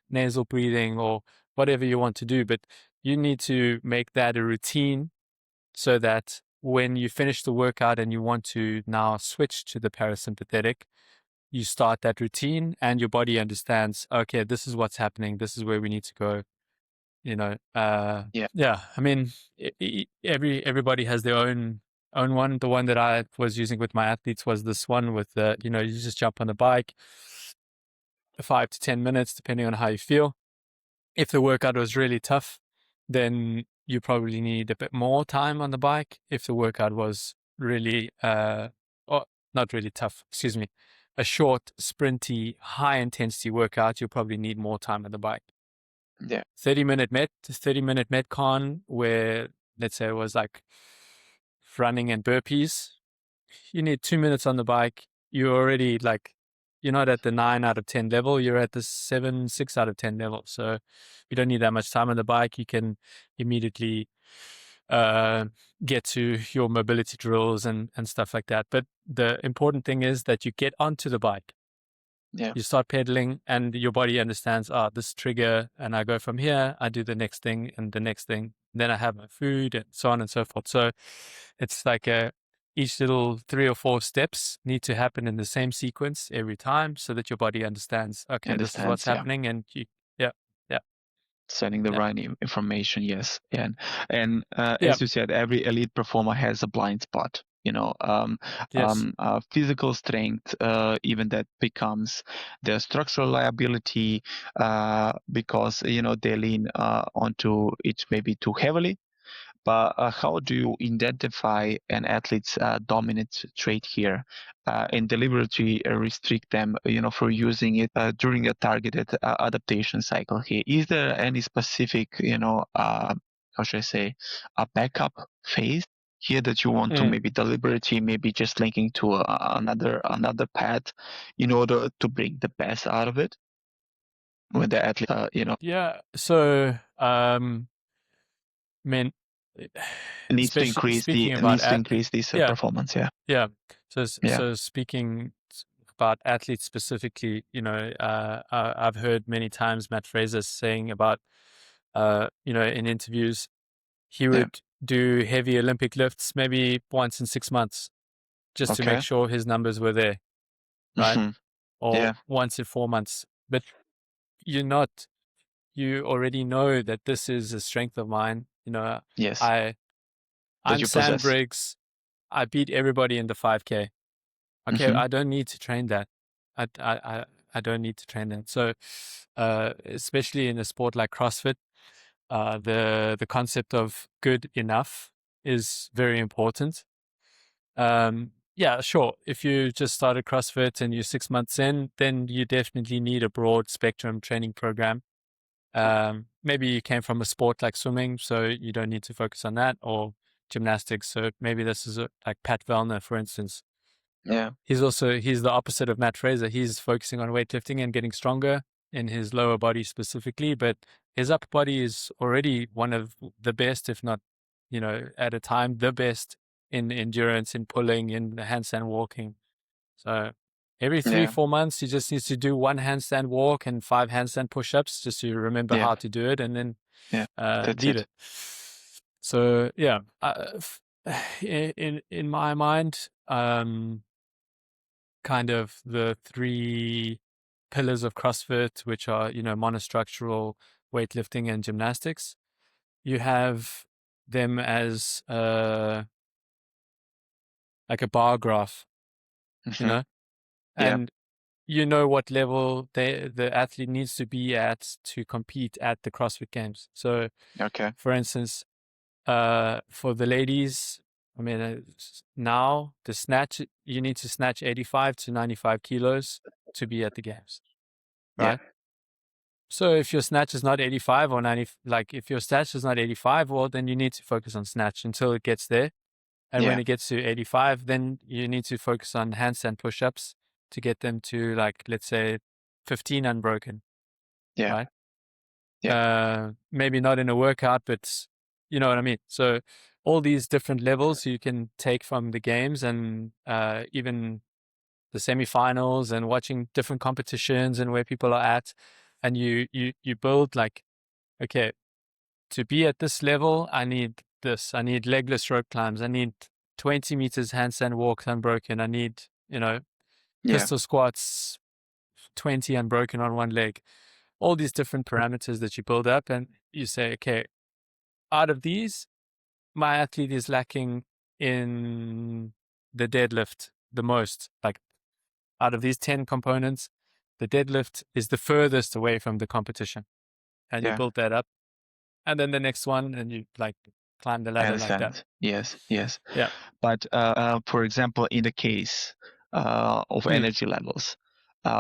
nasal breathing or whatever you want to do, but you need to make that a routine so that when you finish the workout and you want to now switch to the parasympathetic, you start that routine and your body understands, okay, this is what's happening. This is where we need to go. Yeah. Yeah. I mean, everybody has their own one. The one that I was using with my athletes was this one with the, you just jump on the bike, 5 to 10 minutes, depending on how you feel. If the workout was really tough, then you probably need a bit more time on the bike. If the workout was really, or not really tough, excuse me, a short, sprinty, high intensity workout, you probably need more time on the bike. Yeah. 30-minute Metcon, where let's say it was like running and burpees, you need 2 minutes on the bike. You're already you're not at the 9 out of 10 level. You're at the 7, 6 out of 10 level. So you don't need that much time on the bike. You can immediately get to your mobility drills and stuff like that. But the important thing is that you get onto the bike. Yeah. You start pedaling and your body understands, this trigger, and I go from here, I do the next thing and the next thing. Then I have my food and so on and so forth. So it's like each little 3 or 4 steps need to happen in the same sequence every time so that your body understands, okay, this is what's Understands. Yeah. happening. And yeah. Sending the Yeah. right information. Yes. And Yeah. as you said, every elite performer has a blind spot. Yes. Physical strength, even that becomes their structural liability, because they lean onto it maybe too heavily. But how do you identify an athlete's dominant trait here, and deliberately restrict them, for using it during a targeted adaptation cycle here? Is there any specific, how should I say, a backup phase here that you want to maybe deliberately, maybe just linking to another path in order to bring the best out of it when the athlete, Yeah. So, mean, needs to especially increase the speaking about, needs to increase this yeah, performance. Yeah. yeah. So, Yeah. so speaking about athletes specifically, I've heard many times Matt Fraser saying about, in interviews, he Yeah. would do heavy Olympic lifts maybe once in 6 months just to make Okay. sure his numbers were there, right? Hmm. Or Yeah. once in 4 months. But you're not, you already know that this is a strength of mine. Yes. I That I'm you Sam possess. Briggs. I beat everybody in the 5K. Okay, Hmm. I don't need to train that. I don't need to train that. So, especially in a sport like CrossFit, the concept of good enough is very important. Yeah, sure. If you just started CrossFit and you're 6 months in, then you definitely need a broad spectrum training program. Maybe you came from a sport like swimming, so you don't need to focus on that, or gymnastics. So maybe this is like Pat Vellner, for instance. Yeah. He's the opposite of Matt Fraser. He's focusing on weightlifting and getting stronger in his lower body specifically, but his upper body is already one of the best, if not, at a time, the best in endurance, in pulling, in handstand walking. So every three, Yeah. 4 months, he just needs to do 1 handstand walk and 5 handstand push-ups just to remember Yeah. how to do it, and then Yeah. That's lead it. it. So yeah, in my mind, kind of the 3 pillars of CrossFit, which are, monostructural, weightlifting, and gymnastics. You have them as like a bar graph, you Hmm. know, Yeah. and you know what level the athlete needs to be at to compete at the CrossFit Games. So, Okay. for instance, for the ladies, I mean, now the snatch, you need to snatch 85 to 95 kilos to be at the games, Yeah. right? So if your snatch is not 85 or 90, like if your snatch is not 85, well, then you need to focus on snatch until it gets there. And when it gets to 85, then you need to focus on handstand push-ups to get them to, like, let's say 15 unbroken. Right? Maybe not in a workout, but you know what I mean? So all these different levels you can take from the games and even the semifinals and watching different competitions and where people are at. And you build like, okay, to be at this level, I need this. I need legless rope climbs. I need 20 meters handstand walks unbroken. I need, pistol squats, 20 unbroken on one leg. All these different parameters that you build up, and you say, okay, out of these, my athlete is lacking in the deadlift the most. Like, out of these 10 components, the deadlift is the furthest away from the competition. And you build that up. And then the next one, and you like climb the ladder like that. Yes. Yeah. But for example, in the case of energy levels,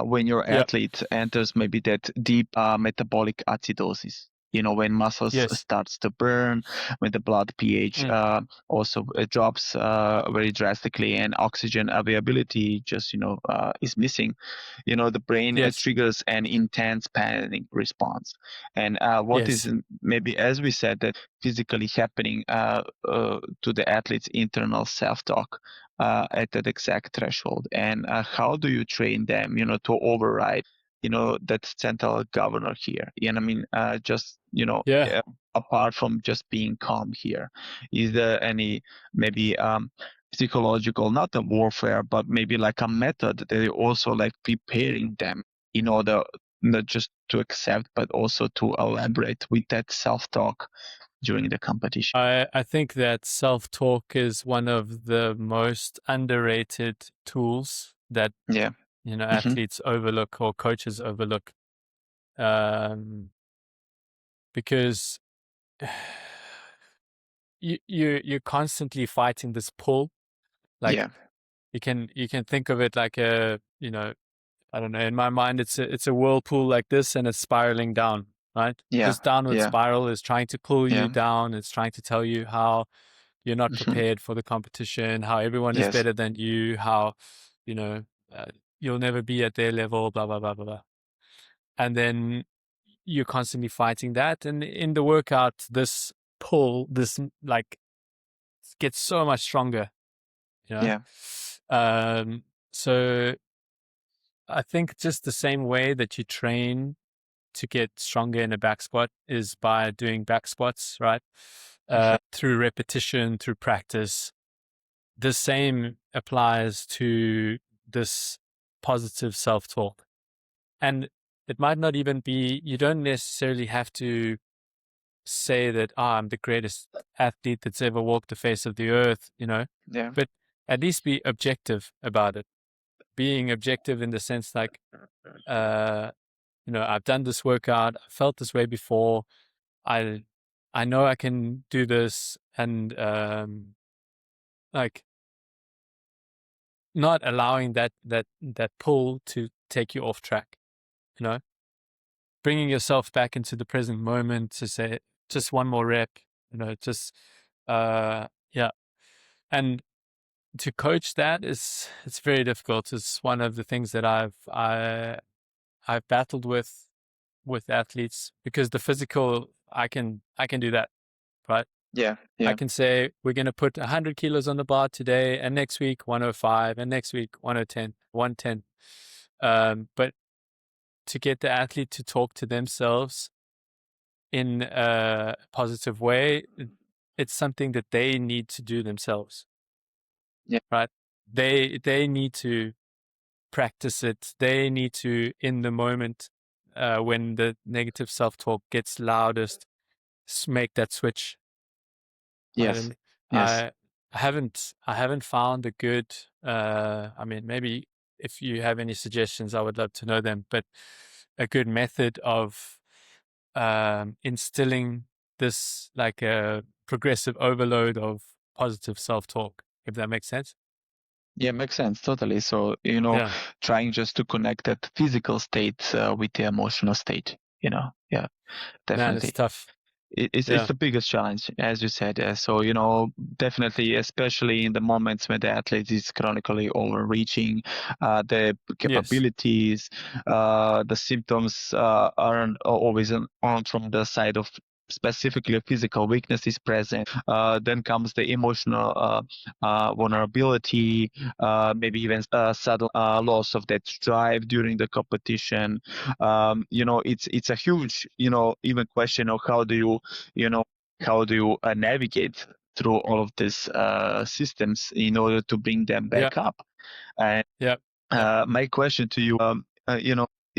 when your athlete enters maybe that deep metabolic acidosis, when muscles starts to burn, when the blood pH also drops very drastically, and oxygen availability just is missing, the brain triggers an intense panic response. And what is maybe, as we said, that physically happening to the athlete's internal self-talk at that exact threshold, and how do you train them to override that central governor here? I mean, just apart from just being calm here, is there any maybe psychological, not a warfare, but maybe like a method that you also like preparing them in order not just to accept but also to elaborate with that self-talk during the competition? I think that self-talk is one of the most underrated tools that athletes overlook or coaches overlook, because you're constantly fighting this pull. Like, you can think of it like a, I don't know, in my mind it's a whirlpool like this, and it's spiraling down, right? This downward spiral is trying to pull you down. It's trying to tell you how you're not prepared for the competition, how everyone is better than you, how, you'll never be at their level, blah, blah, blah, blah, blah. And then you're constantly fighting that. And in the workout, this pull, this like gets so much stronger, so I think just the same way that you train to get stronger in a back squat is by doing back squats, right? Through repetition, through practice. The same applies to this positive self-talk. And it might not even be, you don't necessarily have to say that, I'm the greatest athlete that's ever walked the face of the earth, but at least be objective about it. Being objective in the sense like, I've done this workout, I felt this way before, I know I can do this, and like not allowing that pull to take you off track, bringing yourself back into the present moment to say just one more rep, just and to coach that it's very difficult. It's one of the things that I've battled with athletes, because the physical, I can do that, right? I can say we're going to put 100 kilos on the bar today, and next week 105, and next week 110, 110. But to get the athlete to talk to themselves in a positive way, it's something that they need to do themselves. Right? They need to practice it. They need to, in the moment, when the negative self-talk gets loudest, make that switch. Yes. I haven't found a good, I mean, maybe if you have any suggestions, I would love to know them, but a good method of instilling this, like a progressive overload of positive self-talk, if that makes sense. Yeah, makes sense. Totally. So, trying just to connect that physical state with the emotional state, yeah, definitely. Man, it's tough. It's the biggest challenge, as you said. So, definitely, especially in the moments when the athlete is chronically overreaching, the Yes. capabilities, the symptoms aren't always on from the side of specifically a physical weakness is present. Then comes the emotional vulnerability, maybe even sudden loss of that drive during the competition. It's a huge, even question of how do you navigate through all of these systems in order to bring them Yeah. back up. And Yeah. Yeah. my question to you,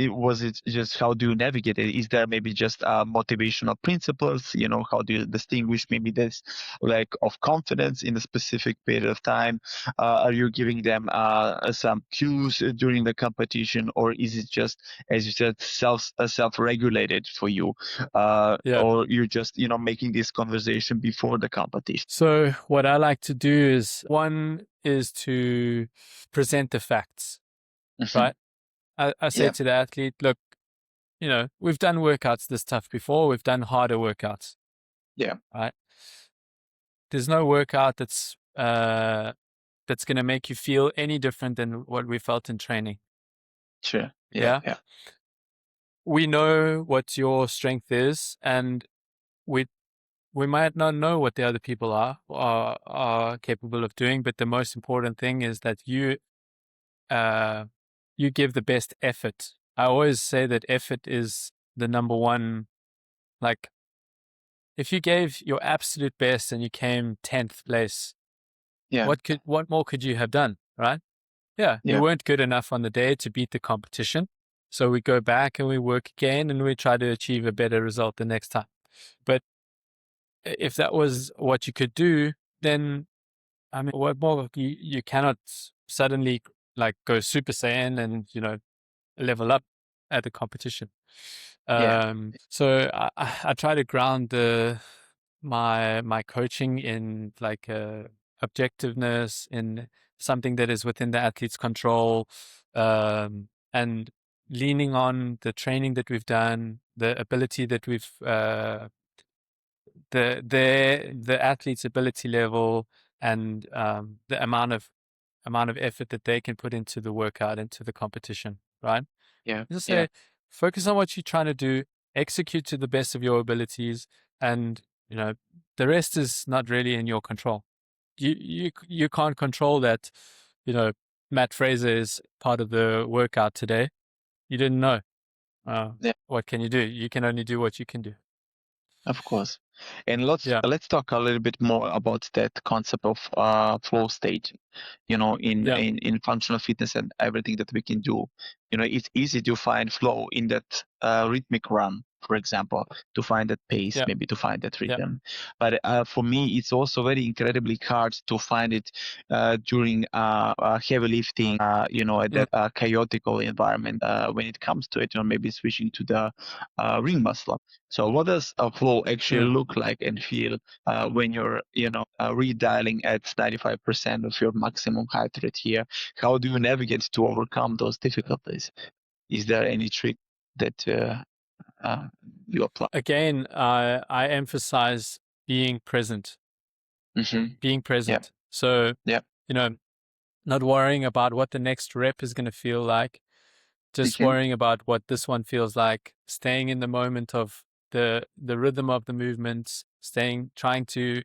it just how do you navigate it? Is there maybe just motivational principles? How do you distinguish maybe this lack of confidence in a specific period of time? Are you giving them some cues during the competition, or is it just, as you said, self-regulated for you, Yeah. or you're just making this conversation before the competition? So what I like to do is, one is to present the facts, Hmm. right? I say Yeah, to the athlete, look, we've done workouts this tough before. We've done harder workouts, yeah, right? There's no workout that's going to make you feel any different than what we felt in training. sure, yeah, Yeah. yeah, We know what your strength is, and we we might not know what the other people are capable of doing, but the most important thing is that uh, you give the best effort. I always say that effort is the number one. Like, if you gave your absolute best and you came 10th place, yeah, what more could you have done, right? Yeah, you yeah, weren't good enough on the day to beat the competition. So we go back and we work again and we try to achieve a better result the next time. But if that was what you could do, then I mean, what more? You cannot suddenly like go Super Saiyan and level up at the competition. yeah, So I try to ground my coaching in like objectiveness, in something that is within the athlete's control, and leaning on the training that we've done, the ability that we've the athlete's ability level, and the amount of effort that they can put into the workout, into the competition, right? yeah, Just yeah, say, focus on what you're trying to do, execute to the best of your abilities, and the rest is not really in your control. You can't control that. Matt Fraser is part of the workout today. You didn't know. yeah. What can you do? You can only do what you can do. Of course. And let's Yeah, let's talk a little bit more about that concept of flow state. yeah, In functional fitness and everything that we can do, it's easy to find flow in that rhythmic run, for example, to find that pace, yeah, maybe to find that yeah. rhythm. But for me, it's also very incredibly hard to find it during heavy lifting, at Mm, that chaotical environment when it comes to it, maybe switching to the ring muscle up. So what does a flow actually mm. look like and feel when you're, redialing at 95% of your maximum heart rate here? How do you navigate to overcome those difficulties? Is there any trick that uh, you apply? Again, I emphasize being present, Mm-hmm. being Yeah, present. So, yeah, you know, not worrying about what the next rep is going to feel like, just okay, worrying about what this one feels like, staying in the moment of the rhythm of the movements, trying to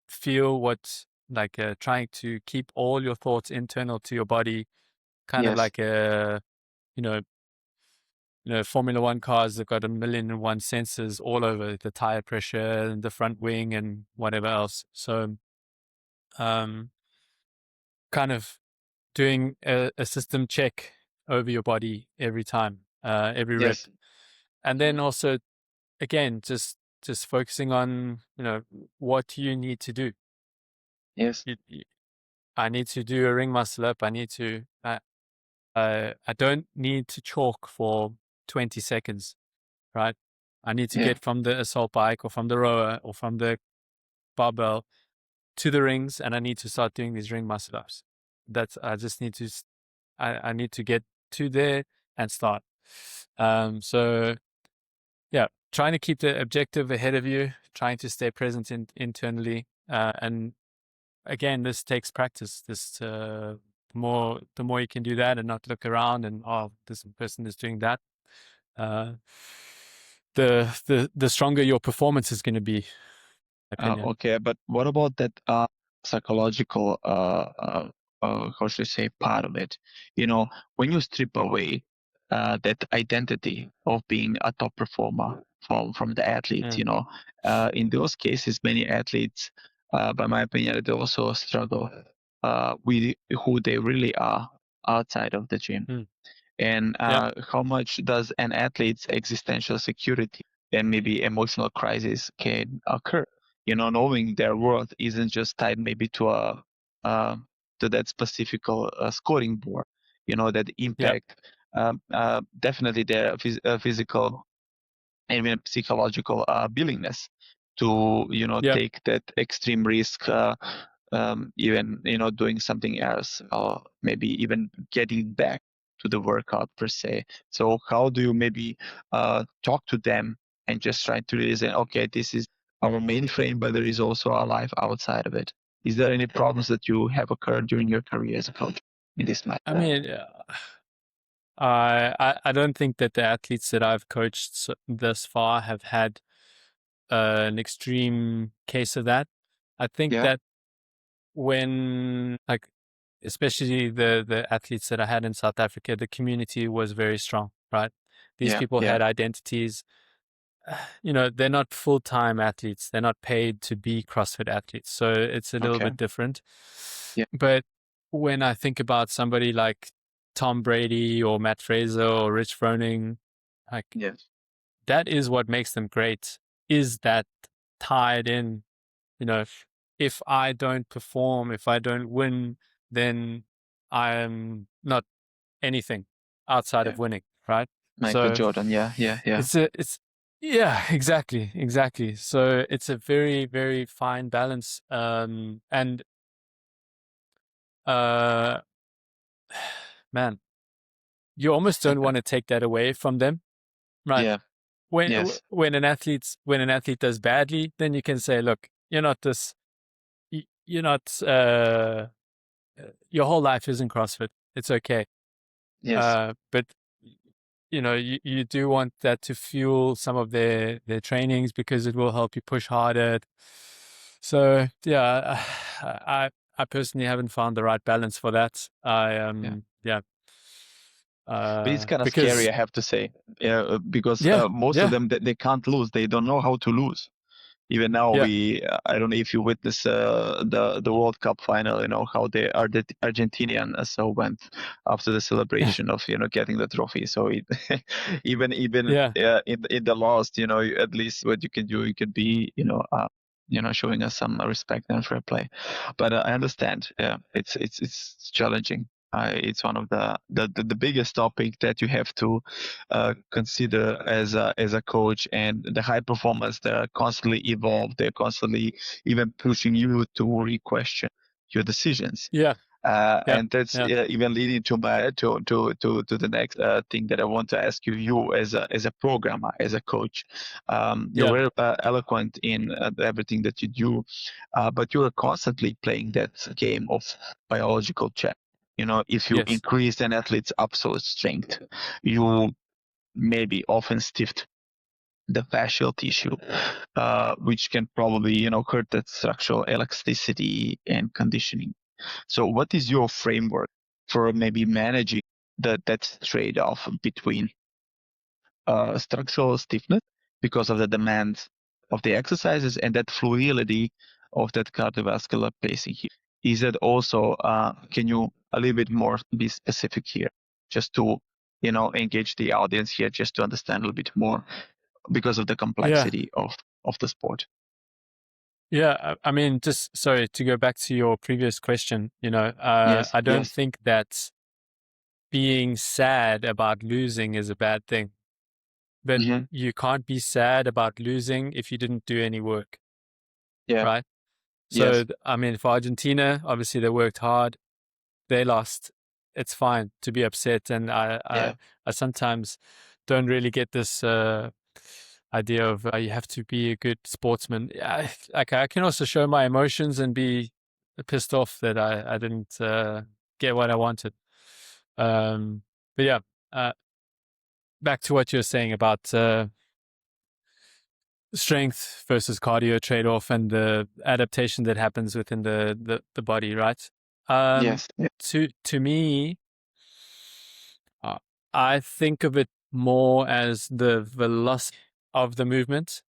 feel what, like, trying to keep all your thoughts internal to your body, kind of yes, like you know, Formula One cars have got a million and one sensors all over the tire pressure and the front wing and whatever else. So, um, kind of doing a system check over your body every time, every rep, yes, and then also again just focusing on what you need to do. yes, You, I need to do a ring muscle up. I need to. I don't need to chalk for 20 seconds, right? I need to yeah, get from the assault bike or from the rower or from the barbell to the rings, and I need to start doing these ring muscle ups. I just need to. I need to get to there and start. So yeah, trying to keep the objective ahead of you, trying to stay present internally, and again, this takes practice. The more you can do that and not look around and, oh, this person is doing that, the stronger your performance is going to be, in my opinion. Okay, but what about that psychological, how should I say, part of it? When you strip away that identity of being a top performer from the athlete, in those cases, many athletes, by my opinion, they also struggle with who they really are outside of the gym. And how much does an athlete's existential security and maybe emotional crisis can occur? Knowing their worth isn't just tied maybe to to that specific scoring board. That impact definitely their physical and even psychological willingness to take that extreme risk, even doing something else, or maybe even getting back to the workout per se. So how do you maybe talk to them and just try to realize, okay, this is our main frame, but there is also a life outside of it? Is there any problems that you have occurred during your career as a coach in this matter? I mean, I don't think that the athletes that I've coached thus far have had an extreme case of that. I think that when, like, especially the athletes that I had in South Africa, the community was very strong, right? These people had identities. They're not full-time athletes. They're not paid to be CrossFit athletes. So it's a little bit different. Yeah. But when I think about somebody like Tom Brady or Matt Fraser or Rich Froning, like, that is what makes them great, is that tied in, if I don't perform, if I don't win, then I am not anything outside of winning, right? Michael So Jordan, yeah. yeah, exactly. So it's a very, very fine balance. And man, you almost don't want to take that away from them, right? Yeah. When an athlete does badly, then you can say, look, you're not your whole life isn't CrossFit. It's okay. But you do want that to fuel some of their trainings, because it will help you push harder. So yeah, I personally haven't found the right balance for that. But it's kind of Because scary, I have to say, because most of them they can't lose. They don't know how to lose. Even now, I don't know if you witness the World Cup final. How the Argentinian so went after the celebration of getting the trophy. So even in the loss, at least what you can do, you can be showing us some respect and fair play. But I understand. Yeah, it's challenging. It's one of the biggest topic that you have to consider as a coach, and the high performers, they're constantly evolve. They're constantly even pushing you to re-question your decisions. And that's even leading to the next thing that I want to ask you as a programmer, as a coach. You're very eloquent in everything that you do, but you are constantly playing that game of biological chess. If you increase an athlete's absolute strength, you maybe often stiffed the fascial tissue, which can probably hurt that structural elasticity and conditioning. So what is your framework for maybe managing that trade-off between structural stiffness because of the demands of the exercises and that fluidity of that cardiovascular pacing here? Is it also, can you a little bit more be specific here, just to engage the audience here, just to understand a little bit more because of the complexity of the sport? Yeah, I mean, just sorry to go back to your previous question. I don't think that being sad about losing is a bad thing, but you can't be sad about losing if you didn't do any work. Right. So, I mean, for Argentina, obviously they worked hard. They lost. It's fine to be upset, and I sometimes don't really get this idea of you have to be a good sportsman. Like I can also show my emotions and be pissed off that I didn't get what I wanted. But yeah, back to what you're saying about strength versus cardio trade-off and the adaptation that happens within the body, right? Yes. Yeah. To me, uh, I think of it more as the velocity of the movement.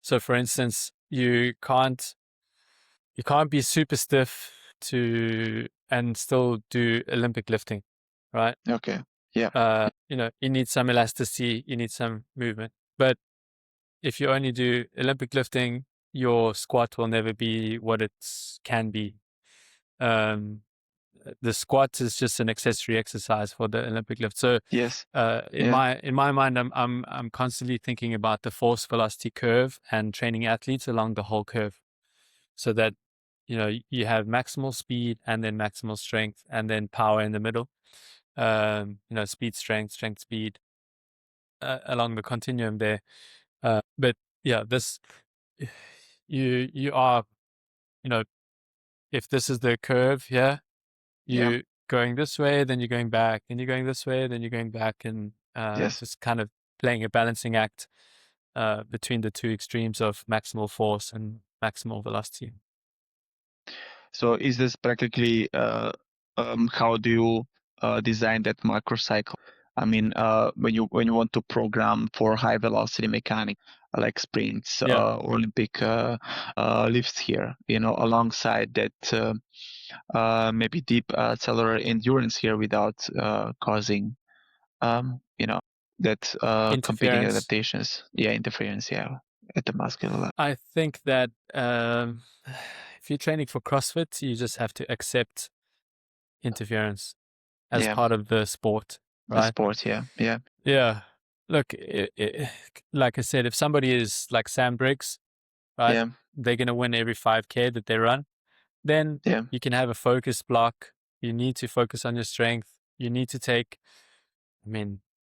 So, for instance, you can't be super stiff and still do Olympic lifting, right? Okay. Yeah. You need some elasticity, you need some movement. But if you only do Olympic lifting, your squat will never be what it can be. Um, the squat is just an accessory exercise for the Olympic lift. So, Yes. in my mind, I'm constantly thinking about the force velocity curve and training athletes along the whole curve, so that you have maximal speed and then maximal strength and then power in the middle. Speed, strength, strength, speed along the continuum there. But yeah, this you are if this is the curve here, Yeah. you going this way, then you're going back, then you're going this way, then you're going back, and Yes. just kind of playing a balancing act between the two extremes of maximal force and maximal velocity. So is this practically how do you design that microcycle? I mean, when you want to program for high velocity mechanics like sprints, Yeah, Olympic lifts here, alongside that maybe deep cellular endurance here without causing that competing interference. adaptations, interference, at the muscular level. I think that if you're training for CrossFit, you just have to accept interference as Yeah, part of the sport, the right? sport, yeah, Yeah. Look, like I said, if somebody is like Sam Briggs, right, yeah, they're going to win every 5K that they run, then yeah, you can have a focus block. You need to focus on your strength. You need to take,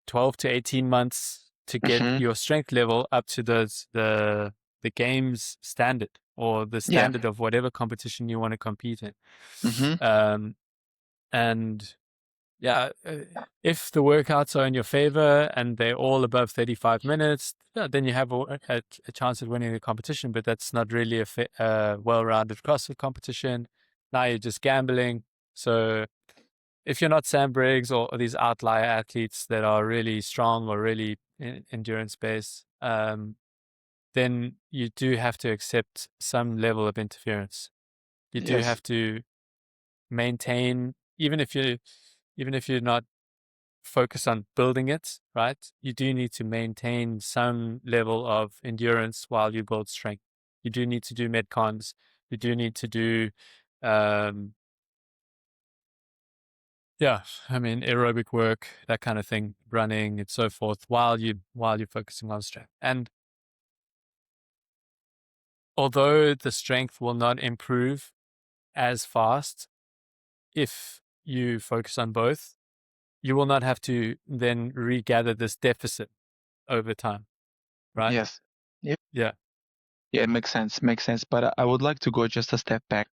12 to 18 months to get hmm, your strength level up to the game's standard or the yeah, standard of whatever competition you want to compete in. hmm, Um, and yeah, if the workouts are in your favor and they're all above 35 minutes, yeah, then you have a chance at winning the competition. But that's not really a well-rounded CrossFit competition. Now you're just gambling. So if you're not Sam Briggs or these outlier athletes that are really strong or really endurance based, then you do have to accept some level of interference. You do yes, have to maintain, even if you're not focused on building it, right? You do need to maintain some level of endurance while you build strength. You do need to do metcons. You do need to do, um, aerobic work, that kind of thing, running and so forth, while you're focusing on strength. And although the strength will not improve as fast if you focus on both, you will not have to then regather this deficit over time, right? yes. Yeah, Yeah, it makes sense. Makes sense. But I would like to go just a step back,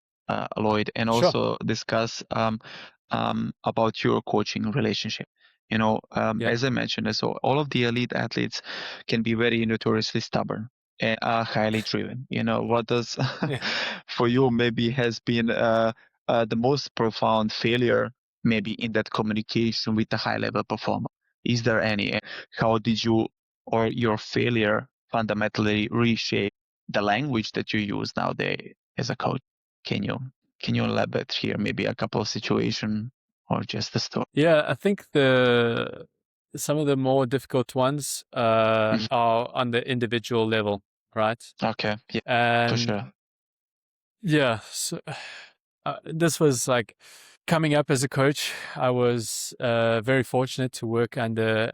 Lloyd, and sure. also discuss about your coaching relationship. Yeah, As I mentioned, so all of the elite athletes can be very notoriously stubborn and are highly driven. What does yeah. for you maybe has been the most profound failure maybe in that communication with the high level performer? Is there any? How did you or your failure fundamentally reshape the language that you use nowadays as a coach? Can you can you elaborate here? Maybe a couple of situation or just a story? Yeah, I think some of the more difficult ones Mhm. are on the individual level, right? Okay, yeah, for And sure. yeah, so, this was like coming up as a coach. I was very fortunate to work under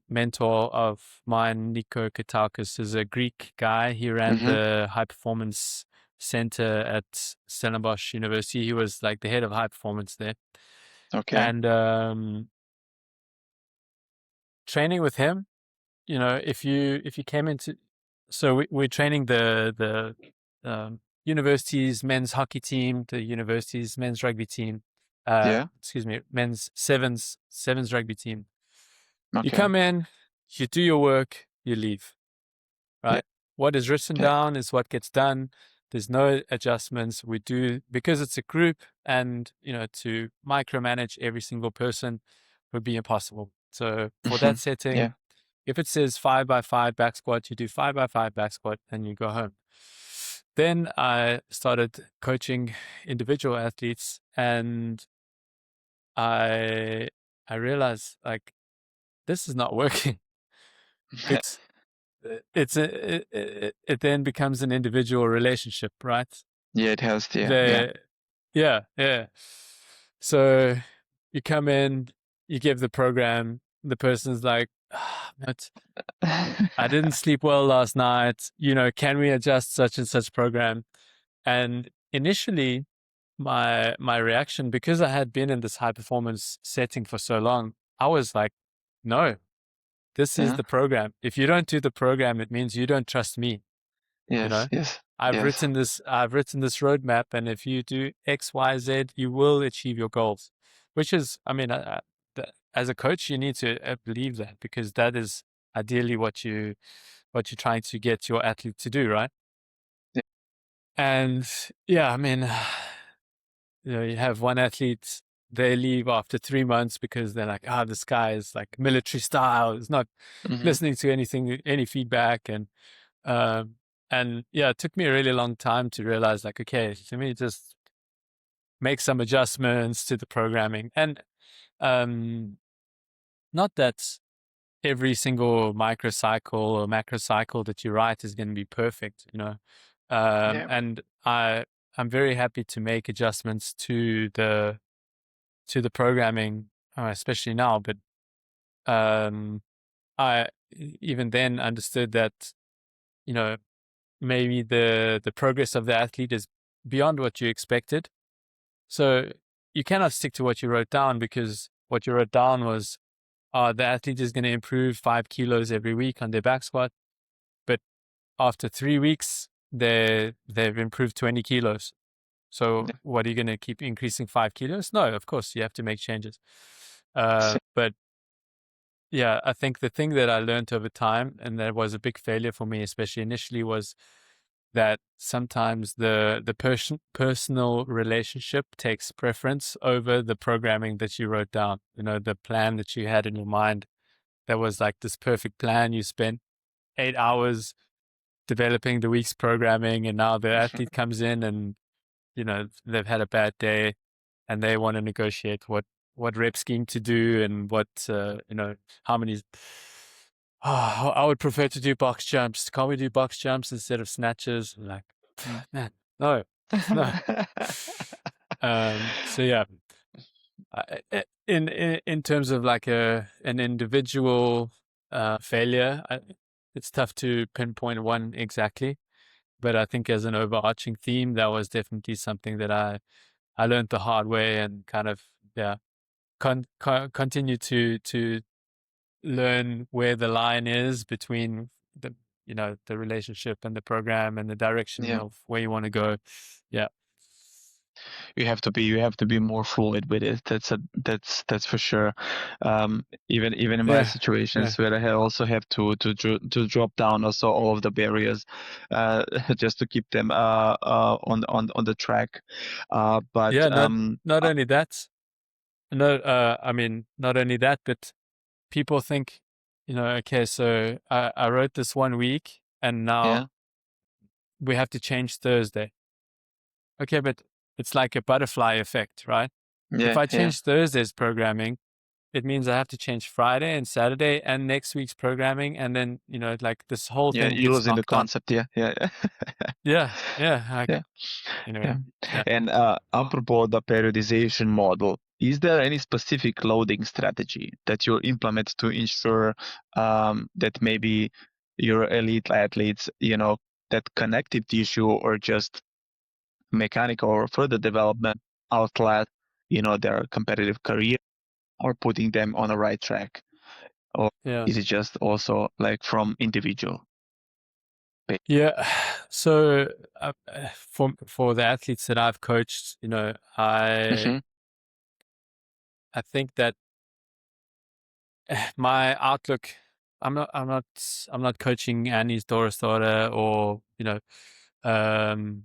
mentor of mine, Nico Katakis, is a Greek guy. He ran Hmm. the high performance center at Stellenbosch University. He was like the head of high performance there. Okay. And training with him if you came into, so we're training the university's men's hockey team, the university's men's rugby team, excuse me, men's sevens rugby team. You Okay. come in, you do your work, you leave, Yeah. right? What is written Yeah. down is what gets done. There's no adjustments. We do, because it's a group, and to micromanage every single person would be impossible. So for that setting, Yeah. if it says 5x5 back squat, you do 5x5 back squat and you go home. Then I started coaching individual athletes, and I realized, like, this is not working. It's it then becomes an individual relationship, right? Yeah, it has. Yeah. Yeah. So you come in, you give the program, the person's like, but I didn't sleep well last night. Can we adjust such and such program? And initially, my reaction, because I had been in this high performance setting for so long, I was like, no, this is Yeah. the program. If you don't do the program, it means you don't trust me. Yes. Yes. I've Yes. written this roadmap, and if you do X, Y, Z, you will achieve your goals. Which is, I mean, as a coach, you need to believe that, because that is ideally what you're trying to get your athlete to do, right? Yeah. And yeah, I mean, you have one athlete, they leave after 3 months because they're like, this guy is like military style. He's not listening to anything, any feedback. Um, and yeah, it took me a really long time to realize, like, okay, let me just make some adjustments to the programming. And not that every single microcycle or macrocycle that you write is going to be perfect, Yeah. and I'm very happy to make adjustments to the programming, especially now. But I even then understood that, maybe the progress of the athlete is beyond what you expected. So you cannot stick to what you wrote down, because what you wrote down was, the athlete is going to improve 5 kilos every week on their back squat. But after 3 weeks, they've improved 20 kilos. So what, are you going to keep increasing 5 kilos? No, of course you have to make changes. But yeah, I think the thing that I learned over time, and that was a big failure for me, especially initially, was that sometimes the personal relationship takes preference over the programming that you wrote down. The plan that you had in your mind, that was like this perfect plan. You spent 8 hours developing the week's programming, and now the athlete comes in and, they've had a bad day, and they want to negotiate what rep scheme to do, and what, how many. Oh, I would prefer to do box jumps. Can't we do box jumps instead of snatches? I'm like, man, no, no. So yeah, in terms of like an individual failure, it's tough to pinpoint one exactly. But I think as an overarching theme, that was definitely something that I learned the hard way, and kind of, yeah, continue to learn where the line is between the relationship and the program and the direction Yeah. of where you want to go. Yeah. You have to be more fluid with it. That's for sure. Even in my Yeah. situations where I also have to drop down also all of the barriers, just to keep them on the track. But Yeah. Not only that. No, I mean, not only that, but people think, okay, so I wrote this 1 week, and now yeah. we have to change Thursday. Okay, but it's like a butterfly effect, right? If Yeah. I Yeah. change Thursday's programming, it means I have to change Friday and Saturday and next week's programming. And then, like, this whole Yeah. thing You're gets losing the knocked on. concept. Yeah. Yeah. Yeah. Yeah. Anyway, Yeah. yeah. And apropos the periodization model, is there any specific loading strategy that you implement to ensure that maybe your elite athletes, that connective tissue or just mechanical or further development outlast, their competitive career, or putting them on the right track? or Yeah. is it just also like from individual? Yeah. So for the athletes that I've coached, I think that my outlook, I'm not coaching Annie's Doris daughter or, um,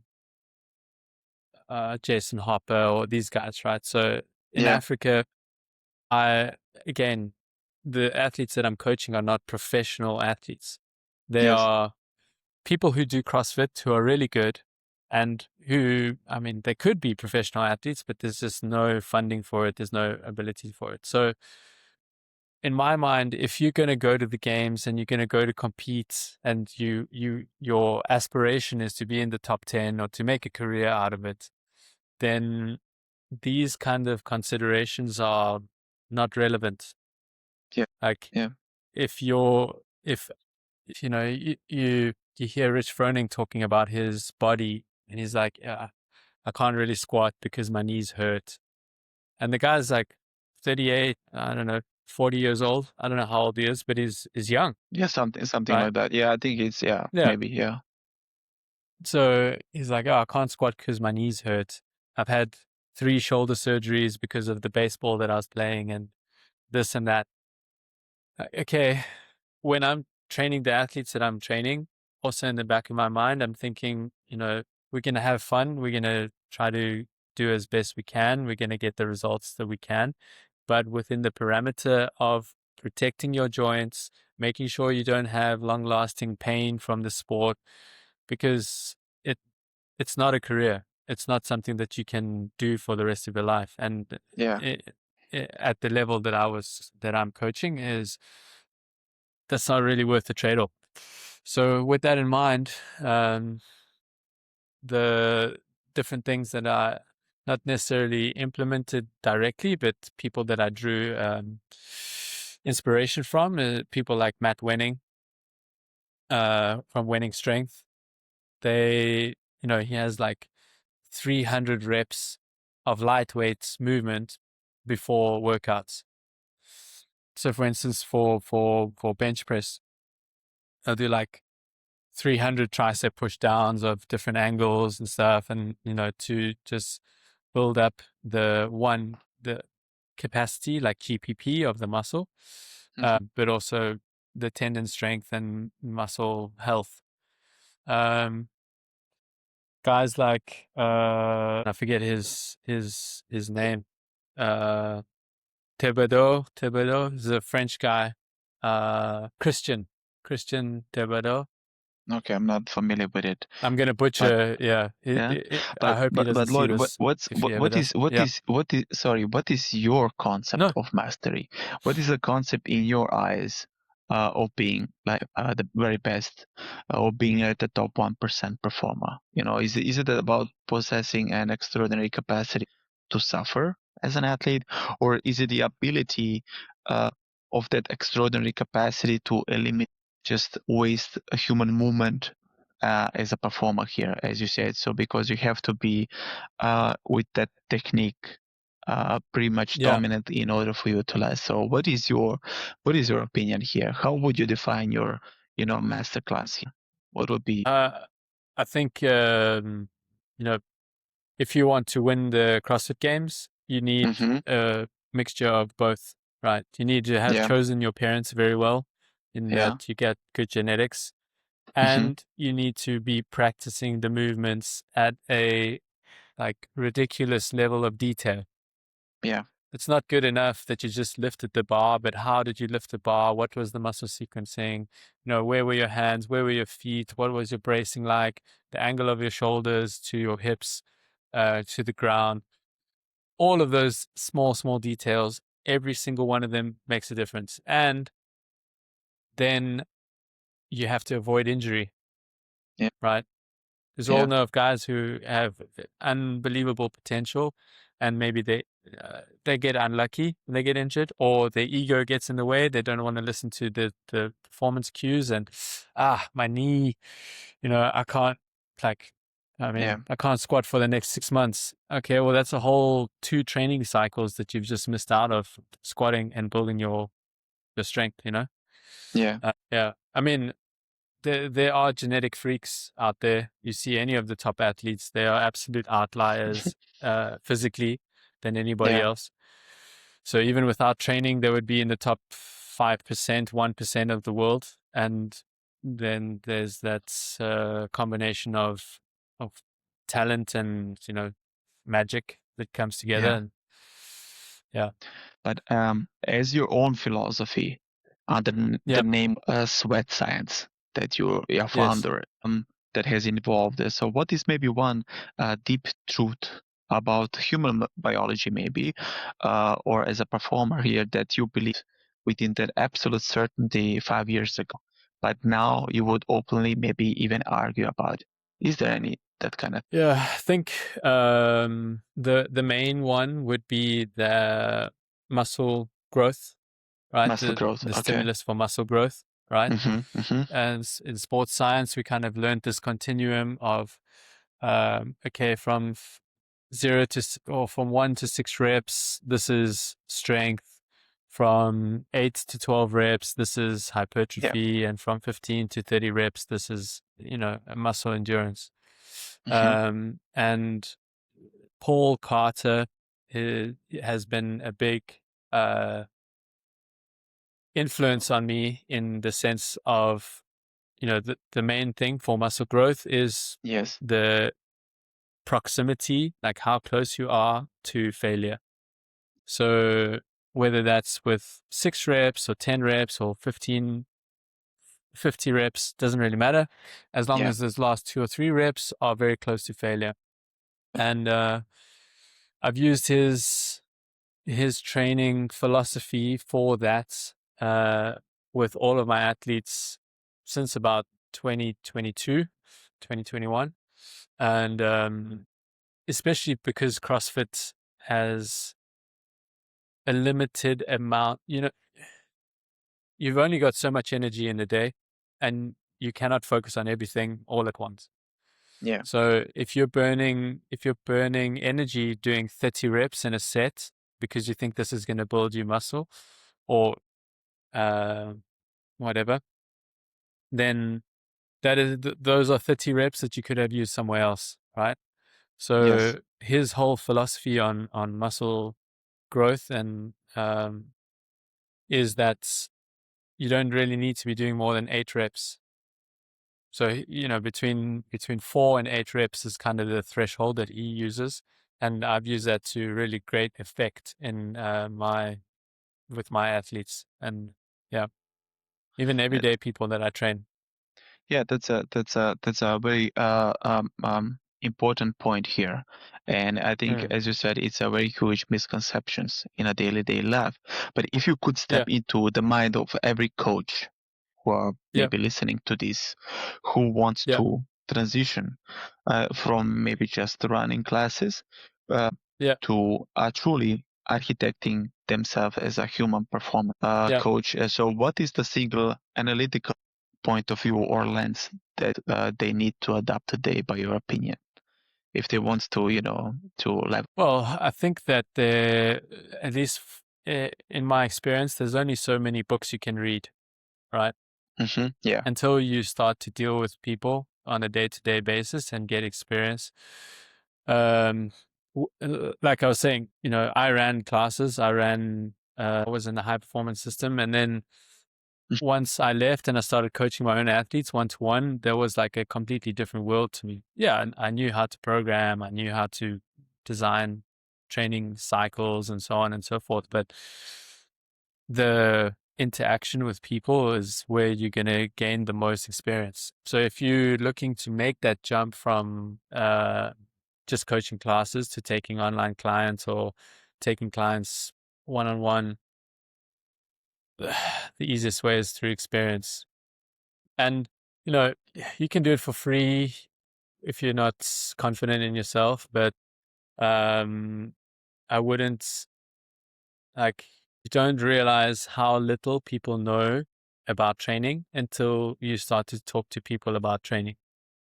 Jason Hopper or these guys, right? So in Yeah. Africa, again, the athletes that I'm coaching are not professional athletes. They Yes. are people who do CrossFit who are really good and who, they could be professional athletes, but there's just no funding for it. There's no ability for it. So in my mind, if you're going to go to the games and you're going to go to compete and your aspiration is to be in the top 10 or to make a career out of it, then these kind of considerations are not relevant. Yeah. Like Yeah. if you hear Rich Froning talking about his body and he's like, yeah, I can't really squat because my knees hurt. And the guy's like 38, I don't know, 40 years old. I don't know how old he is, but he's young, Yeah, something right? like that. Yeah, I think it's Yeah. maybe yeah. So he's like, oh, I can't squat because my knees hurt. I've had 3 shoulder surgeries because of the baseball that I was playing and this and that. Okay, when I'm training the athletes that I'm training, also in the back of my mind, I'm thinking, we're going to have fun. We're going to try to do as best we can. We're going to get the results that we can, but within the parameter of protecting your joints, making sure you don't have long lasting pain from the sport, because it's not a career. It's not something that you can do for the rest of your life. And Yeah. at the level that I'm coaching that's not really worth the trade-off. So with that in mind, the different things that I not necessarily implemented directly, but people that I drew inspiration from, people like Matt Wenning from Wenning Strength. He has like 300 reps of lightweight movement before workouts. So for instance, for bench press, I'll do like 300 tricep push downs of different angles and stuff, and to just build up the capacity, like GPP of the muscle, but also the tendon strength and muscle health. Guys like I forget his name, Thibodeau is a French guy, Christian Thibodeau. Okay, I'm not familiar with it, I'm gonna but butcher. Yeah, yeah. I hope he doesn't But see Lloyd, this if he ever does. Yeah. what is your concept No. of mastery? What is the concept in your eyes of being like the very best or being at the top 1% performer? Is it about possessing an extraordinary capacity to suffer as an athlete, or is it the ability uh, of that extraordinary capacity to eliminate just waste a human movement as a performer here, as you said? So because you have to be with that technique pretty much Yeah. dominant in order for you to last. So what is your opinion here? How would you define your master class here? What would be? I think if you want to win the CrossFit Games, you need Mm-hmm. a mixture of both, right? You need to have Yeah. chosen your parents very well, in Yeah. that you get good genetics, Mm-hmm. and you need to be practicing the movements at a like ridiculous level of detail. Yeah. It's not good enough that you just lifted the bar, but how did you lift the bar? What was the muscle sequencing? Where were your hands? Where were your feet? What was your bracing like? The angle of your shoulders to your hips, to the ground. All of those small details, every single one of them makes a difference. And then you have to avoid injury, Yeah. right? Because we all Yeah. know of guys who have unbelievable potential, and maybe they get unlucky when they get injured, or their ego gets in the way. They don't want to listen to the performance cues, and my knee, I can't like. Yeah. I can't squat for the next 6 months. Okay, well, that's a whole 2 training cycles that you've just missed out of squatting and building your your strength, Yeah. Yeah. I mean, there are genetic freaks out there. You see any of the top athletes, they are absolute outliers physically than anybody Yeah. else. So even without training, they would be in the top 5%, 1% of the world. And then there's that combination of talent and, magic that comes together. Yeah. And yeah. But as your own philosophy under the Yep. name Sweat Science that you're Yes. founder that has involved this. So what is maybe one deep truth about human biology maybe or as a performer here that you believe within that absolute certainty 5 years ago, but now you would openly maybe even argue about? Is there any that kind of Yeah, I think the main one would be the muscle growth, right? muscle growth? The Okay. stimulus for muscle growth, right? Mm-hmm, mm-hmm. And in sports science, we kind of learned this continuum of okay, from 1 to 6 reps, this is strength. From 8 to 12 reps, this is Yeah. hypertrophy, and from 15 to 30 reps, this is muscle endurance. Mm-hmm. And Paul Carter has been a big influence on me in the sense of, the main thing for muscle growth is Yes. the proximity, like how close you are to failure. So whether that's with 6 reps or 10 reps or 50 reps, doesn't really matter, as long Yeah. as those last 2 or 3 reps are very close to failure. And I've used his training philosophy for that with all of my athletes since about 2022, 2021. And especially because CrossFit has a limited amount, you've only got so much energy in a day and you cannot focus on everything all at once. Yeah. So if you're burning energy doing 30 reps in a set because you think this is going to build you muscle or uh, whatever, then those are 30 reps that you could have used somewhere else, right? Yes. So his whole philosophy on muscle growth and is that you don't really need to be doing more than 8 reps. So between 4 and 8 reps is kind of the threshold that he uses, and I've used that to really great effect in with my athletes, and yeah, even Uh, everyday people that I train. Yeah, that's a very important point here, and I think, Mm. as you said, it's a very huge misconceptions in a daily life. But if you could step Yeah, into the mind of every coach who are yeah, maybe listening to this, who wants yeah, to transition from maybe just running classes uh, yeah, to truly architecting themselves as a human performance yeah. coach. So, what is the single analytical point of view or lens that they need to adapt today, by your opinion, if they want to, to level? Well, I think that there, at least in my experience, there's only so many books you can read, right? Yeah. Until you start to deal with people on a day-to-day basis and get experience. Like I was saying, I ran classes. I was in a high performance system, and then once I left and I started coaching my own athletes one to one, there was like a completely different world to me. Yeah, and I knew how to program, I knew how to design training cycles and so on and so forth. But the interaction with people is where you're going to gain the most experience. So if you're looking to make that jump from just coaching classes to taking online clients or taking clients one on one, the easiest way is through experience. And, you can do it for free if you're not confident in yourself, but um, I wouldn't, like, you don't realize how little people know about training until you start to talk to people about training.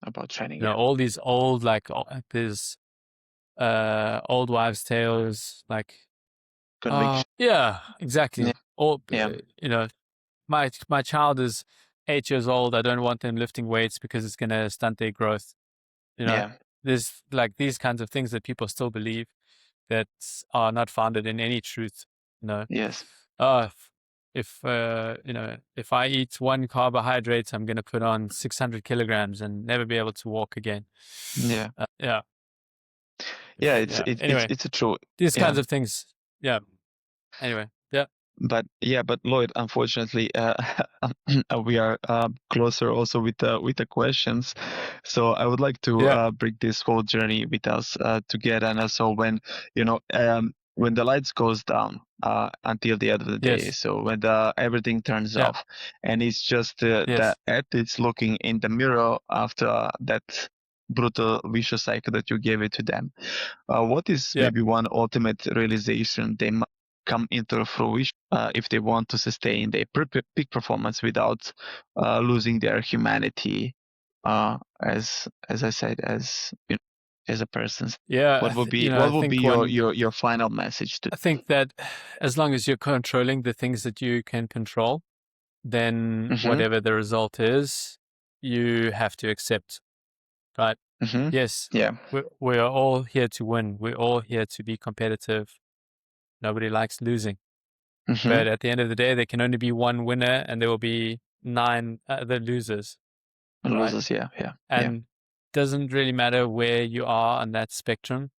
About training? Yeah. All these old, there's old wives' tales, like, Conviction. yeah, exactly. Yeah. Or, Yeah. my child is 8 years old. I don't want them lifting weights because it's going to stunt their growth. There's like these kinds of things that people still believe that are not founded in any truth. Yes. If if I eat one carbohydrate, I'm going to put on 600 kilograms and never be able to walk again. Yeah. Yeah. Anyway, it's a true. These kinds of things. Yeah. Anyway. Yeah. But Lloyd, unfortunately, we are closer also with the questions. So I would like to bring this whole journey with us together. And also when when the lights goes down until the end of the day. So when everything turns off, and it's just the athletes looking in the mirror after that brutal vicious cycle that you gave it to them. What is maybe one ultimate realization they might come into fruition if they want to sustain their peak performance without losing their humanity, as I said, as as a person? What would be your final message to? I think that as long as you're controlling the things that you can control, then whatever the result is, you have to accept. Right? Yes. Yeah. We are all here to win. We're all here to be competitive. Nobody likes losing. But at the end of the day, there can only be one winner, and there will be 9 other losers. Losers, yeah. And doesn't really matter where you are on that spectrum.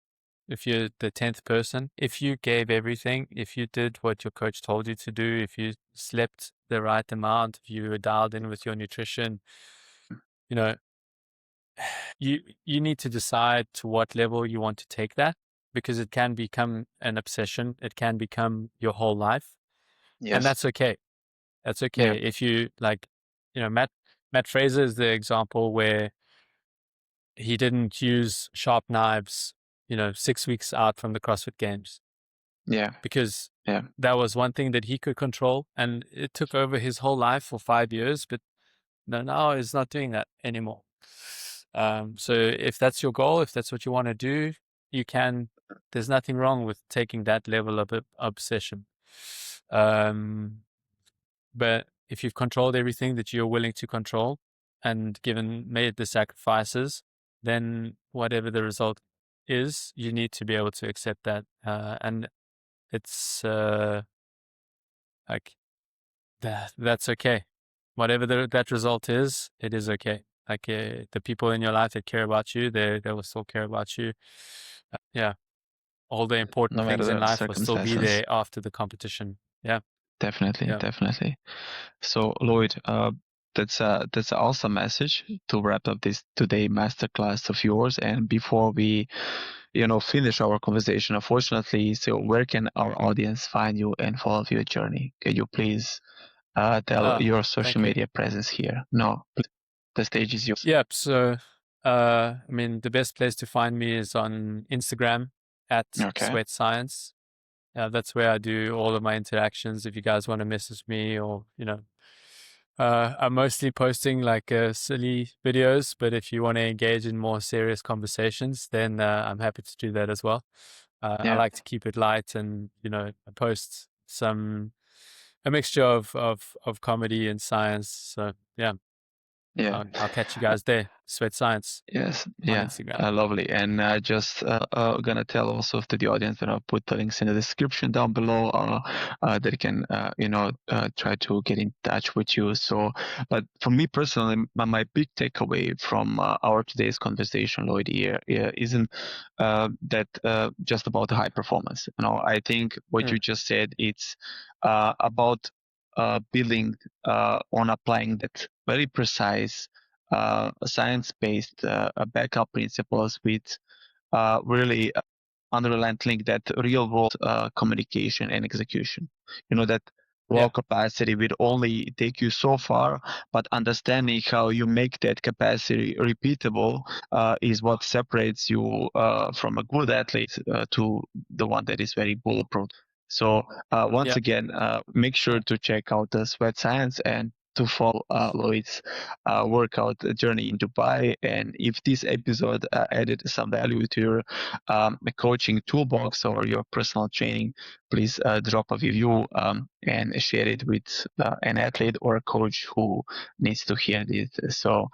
If you're the 10th person, if you gave everything, if you did what your coach told you to do, if you slept the right amount, if you were dialed in with your nutrition, you need to decide to what level you want to take that, because it can become an obsession. It can become your whole life. Yes. And that's okay. That's okay. If you Matt Fraser is the example where he didn't use sharp knives, 6 weeks out from the CrossFit Games. Yeah. Because that was one thing that he could control, and it took over his whole life for 5 years, but now he's not doing that anymore. So if that's your goal, if that's what you want to do, you can. There's nothing wrong with taking that level of obsession. But if you've controlled everything that you're willing to control and made the sacrifices, then whatever the result is, you need to be able to accept that. And it's like that's okay. Whatever that result is, it is okay. Like the people in your life that care about you, they will still care about you. All the important things in life will still be there after the competition. Yeah. Definitely. So Lloyd, that's an awesome message to wrap up this today masterclass of yours. And before we, finish our conversation, unfortunately, so where can our audience find you and follow your journey? Can you please tell your social media presence here? No, the stage is yours. Yep. So, the best place to find me is on Instagram at Sweat Science. That's where I do all of my interactions. If you guys want to message me, or I'm mostly posting like silly videos, but if you want to engage in more serious conversations, then I'm happy to do that as well. I like to keep it light, and I post a mixture of comedy and science. So I'll catch you guys there. Sweat Science. Yes. On Instagram. Lovely. And just gonna tell also to the audience that I'll put the links in the description down below, that you can try to get in touch with you. So, but for me personally, my big takeaway from our today's conversation, Lloyd, here isn't that just about the high performance. I think what you just said, it's about building on applying that very precise science-based backup principles with really unrelenting that real-world communication and execution. That raw capacity will only take you so far, but understanding how you make that capacity repeatable is what separates you from a good athlete to the one that is very bulletproof. So once again, make sure to check out the Sweat Science and to follow Lloyd's workout journey in Dubai. And if this episode added some value to your coaching toolbox or your personal training, please drop a review and share it with an athlete or a coach who needs to hear this. So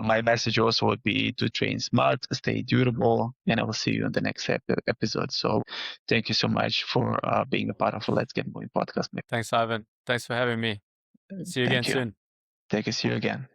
my message also would be to train smart, stay durable, and I will see you in the next episode. So thank you so much for being a part of the Let's Get Moving podcast. Thanks, Ivan. Thanks for having me. See you again Thank you. soon. Thank you. See you again.